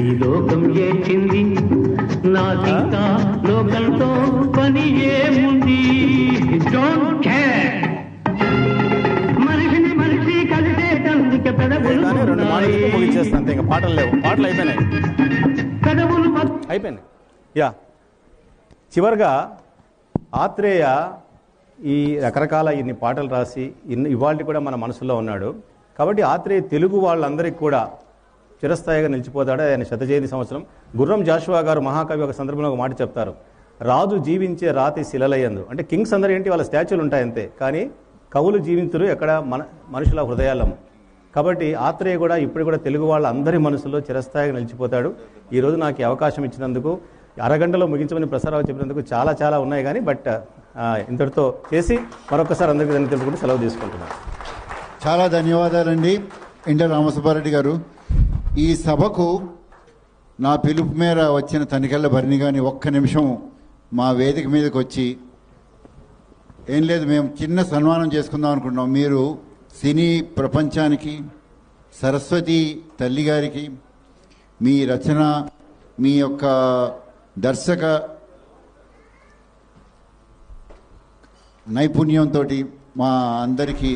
ఈ లోకం ఏడ్చింది. నాకింకా లోకంతో పని ఏముంది? Don't care. మనిషిని మనిషి కలిసేటందుకే పెదవులు కానీ 2 మాటలతో ముగించేస్తాను అంతే. ఇంకా పాటలు లేవు, పాటలు అయిపోయినాయి. పెదవులు అయిపోయింది. యా, చివరిగా ఆత్రేయ ఈ రకరకాల ఇన్ని పాటలు రాసి ఇవాళ కూడా మన మనసులో ఉన్నాడు. కాబట్టి ఆత్రేయ తెలుగు వాళ్ళందరికీ కూడా చిరస్థాయిగా నిలిచిపోతాడు. ఆయన 100వ జయంతి సంవత్సరం. గుర్రం జాషువా గారు మహాకవి ఒక సందర్భంలో ఒక మాట చెప్తారు, రాజు జీవించే రాతి శిలలయందు. అంటే కింగ్స్ అందరూ ఏంటి, వాళ్ళ స్టాచ్యూలు ఉంటాయి అంతే, కానీ కవులు జీవించరు ఎక్కడ మనుషుల హృదయాలం. కాబట్టి ఆత్రేయ కూడా ఇప్పుడు కూడా తెలుగు వాళ్ళందరి మనసులో చిరస్థాయిగా నిలిచిపోతాడు. ఈరోజు నాకు ఈ అవకాశం ఇచ్చినందుకు, అరగంటలో ముగించమని ప్రసారావు చెప్పినందుకు చాలా చాలా ఉన్నాయి, కానీ బట్ ఇంతటితో చేసి మరొకసారి అందరికీ దాన్ని తెలుపుకుంటూ సెలవు తీసుకుంటున్నాను. చాలా ధన్యవాదాలండి ఇంటర్ రామసుబ్బారెడ్డి గారు. ఈ సభకు నా పిలుపు మేర వచ్చిన తనికెళ్ళ భరణి గారిని ఒక్క నిమిషం మా వేదిక మీదకి వచ్చి, ఏం లేదు మేము చిన్న సన్మానం చేసుకుందాం అనుకుంటున్నాం. మీరు సినీ ప్రపంచానికి, సరస్వతి తల్లి గారికి మీ రచన, మీ యొక్క దర్శక నైపుణ్యంతో మా అందరికీ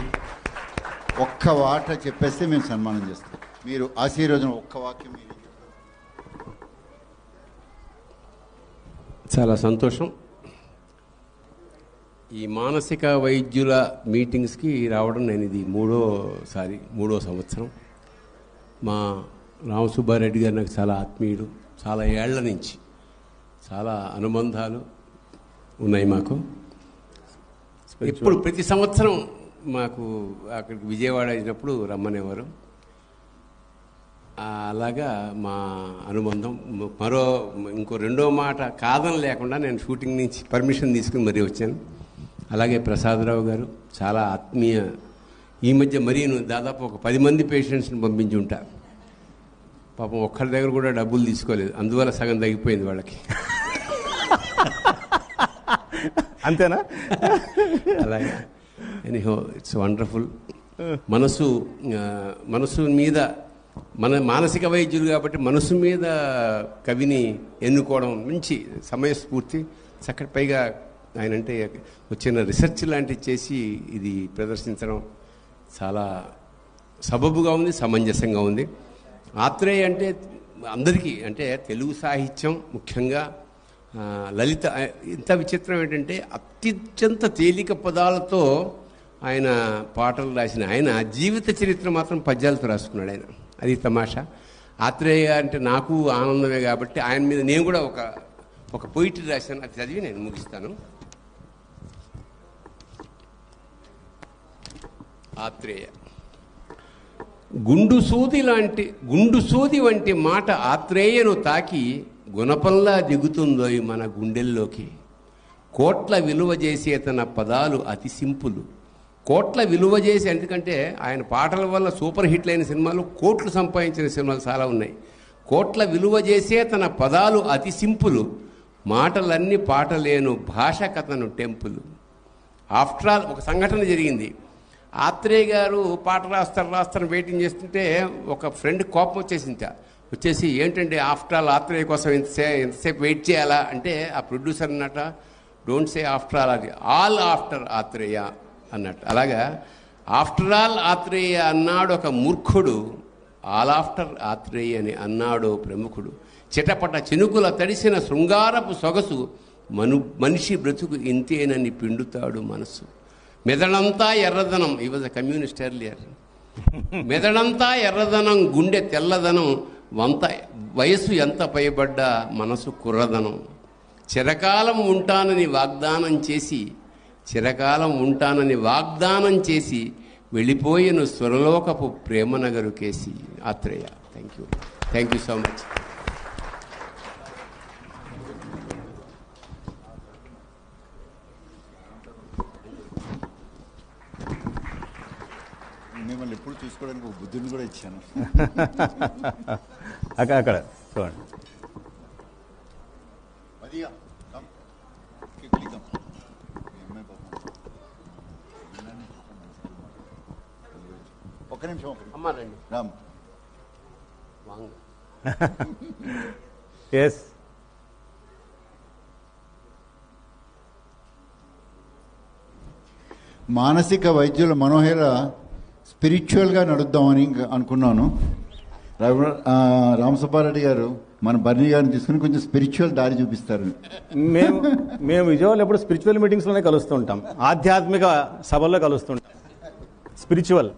ఒక్క మాట చెప్పేస్తే మేము సన్మానం చేస్తాం. మీరు ఆశీర్వచనం ఒక్క వాక్యం. చాలా సంతోషం. ఈ మానసిక వైద్యుల మీటింగ్స్కి రావడం నేను ఇది మూడో సంవత్సరం. మా రామసుబ్బారెడ్డి గారు నాకు చాలా ఆత్మీయుడు. చాలా ఏళ్ల నుంచి చాలా అనుబంధాలు ఉన్నాయి మాకు. ఇప్పుడు ప్రతి సంవత్సరం మాకు అక్కడికి విజయవాడ అయినప్పుడు రమ్మనేవారు. అలాగా మా అనుబంధం. ఇంకో రెండో మాట కాదని లేకుండా నేను షూటింగ్ నుంచి పర్మిషన్ తీసుకుని మరీ వచ్చాను. అలాగే ప్రసాదరావు గారు చాలా ఆత్మీయ. ఈ మధ్య మరీ దాదాపు ఒక 10 మంది పేషెంట్స్ని పంపించి ఉంటా. పాపం ఒక్కరి దగ్గర కూడా డబ్బులు తీసుకోలేదు, అందువల్ల సగం తగ్గిపోయింది వాళ్ళకి. అంతేనా? అలాగే ఎనీహో ఇట్స్ వండర్ఫుల్. మనసు మీద మన మానసిక వైద్యులు కాబట్టి మనసు మీద కవిని ఎన్నుకోవడం మంచి సమయస్ఫూర్తి. చక్కటి పైగా ఆయన అంటే వచ్చిన రీసెర్చ్ లాంటివి చేసి ఇది ప్రదర్శించడం చాలా సబబుగా ఉంది, సమంజసంగా ఉంది. ఆత్రేయ అంటే అందరికీ, అంటే తెలుగు సాహిత్యం ముఖ్యంగా లలిత. ఇంత విచిత్రం ఏంటంటే అత్యంత తేలిక పదాలతో ఆయన పాటలు రాసిన ఆయన జీవిత చరిత్ర మాత్రం పద్యాలతో రాసుకున్నాడు ఆయన. అది తమాషా. ఆత్రేయ అంటే నాకు ఆనందమే కాబట్టి ఆయన మీద నేను కూడా ఒక పోయిటరీ రాశాను. అది చదివి నేను ముగిస్తాను. ఆత్రేయ. గుండు సూది వంటి మాట ఆత్రేయను తాకి గుణపంలా దిగుతుందోయ్ మన గుండెల్లోకి. కోట్ల విలువ చేసే తన పదాలు అతి సింపులు. కోట్ల విలువ చేసి, ఎందుకంటే ఆయన పాటల వల్ల సూపర్ హిట్లు అయిన సినిమాలు, కోట్లు సంపాదించిన సినిమాలు చాలా ఉన్నాయి. కోట్ల విలువ చేసే తన పదాలు అతి సింపులు, మాటలన్నీ పాటలేను భాష కథను టెంపులు. ఆఫ్టర్ ఆల్ ఒక సంఘటన జరిగింది. ఆత్రేయ గారు పాట రాస్తారు వెయిటింగ్ చేస్తుంటే ఒక ఫ్రెండ్ కోపం వచ్చేసి ఏంటంటే ఆఫ్టర్ ఆల్ ఆత్రేయ కోసం ఎంతసేపు వెయిట్ చేయాలా అంటే ఆ ప్రొడ్యూసర్ అన్నట డోంట్ సే ఆఫ్టర్ ఆల్, అది ఆల్ ఆఫ్టర్ ఆత్రేయ అన్నట్టు. అలాగా ఆఫ్టర్ ఆల్ ఆత్రేయ అన్నాడు ఒక మూర్ఖుడు, ఆల్ ఆఫ్టర్ ఆత్రేయ అని అన్నాడు ప్రముఖుడు. చిటపట చినుకుల తడిసిన శృంగారపు సొగసు మనిషి బ్రతుకు ఇంతేనని పిండుతాడు మనసు. మెదడంతా ఎర్రదనం, ఈ వాజ్ అ కమ్యూనిస్ట్ ఎర్లియర్. మెదడంతా ఎర్రదనం, గుండె తెల్లదనం, వయసు ఎంత పైబడ్డా మనసు కుర్రదనం. చిరకాలం ఉంటానని వాగ్దానం చేసి వెళ్ళిపోయిన స్వరలోకపు ప్రేమనగరు కేసి. Atreya. Thank you so much. మిమ్మల్ని ఎప్పుడు చూసుకోవడానికి ఒక బుద్ధిని కూడా ఇచ్చాను. అక్కడ చూడండి. ఒక్క నిమిషం అమ్మారండి రామ్. ఎస్, మానసిక వైద్యుల మనోహర స్పిరిచువల్గా నడుద్దామని అనుకున్నాను. రామసుబ్బారెడ్డి గారు మన బర్నీ గారిని తీసుకుని కొంచెం స్పిరిచువల్ దారి చూపిస్తారు. మేము విజయవాడలో ఎప్పుడు స్పిరిచువల్ మీటింగ్స్లోనే కలుస్తుంటాం, ఆధ్యాత్మిక సభల్లో కలుస్తుంటాం. స్పిరిచువల్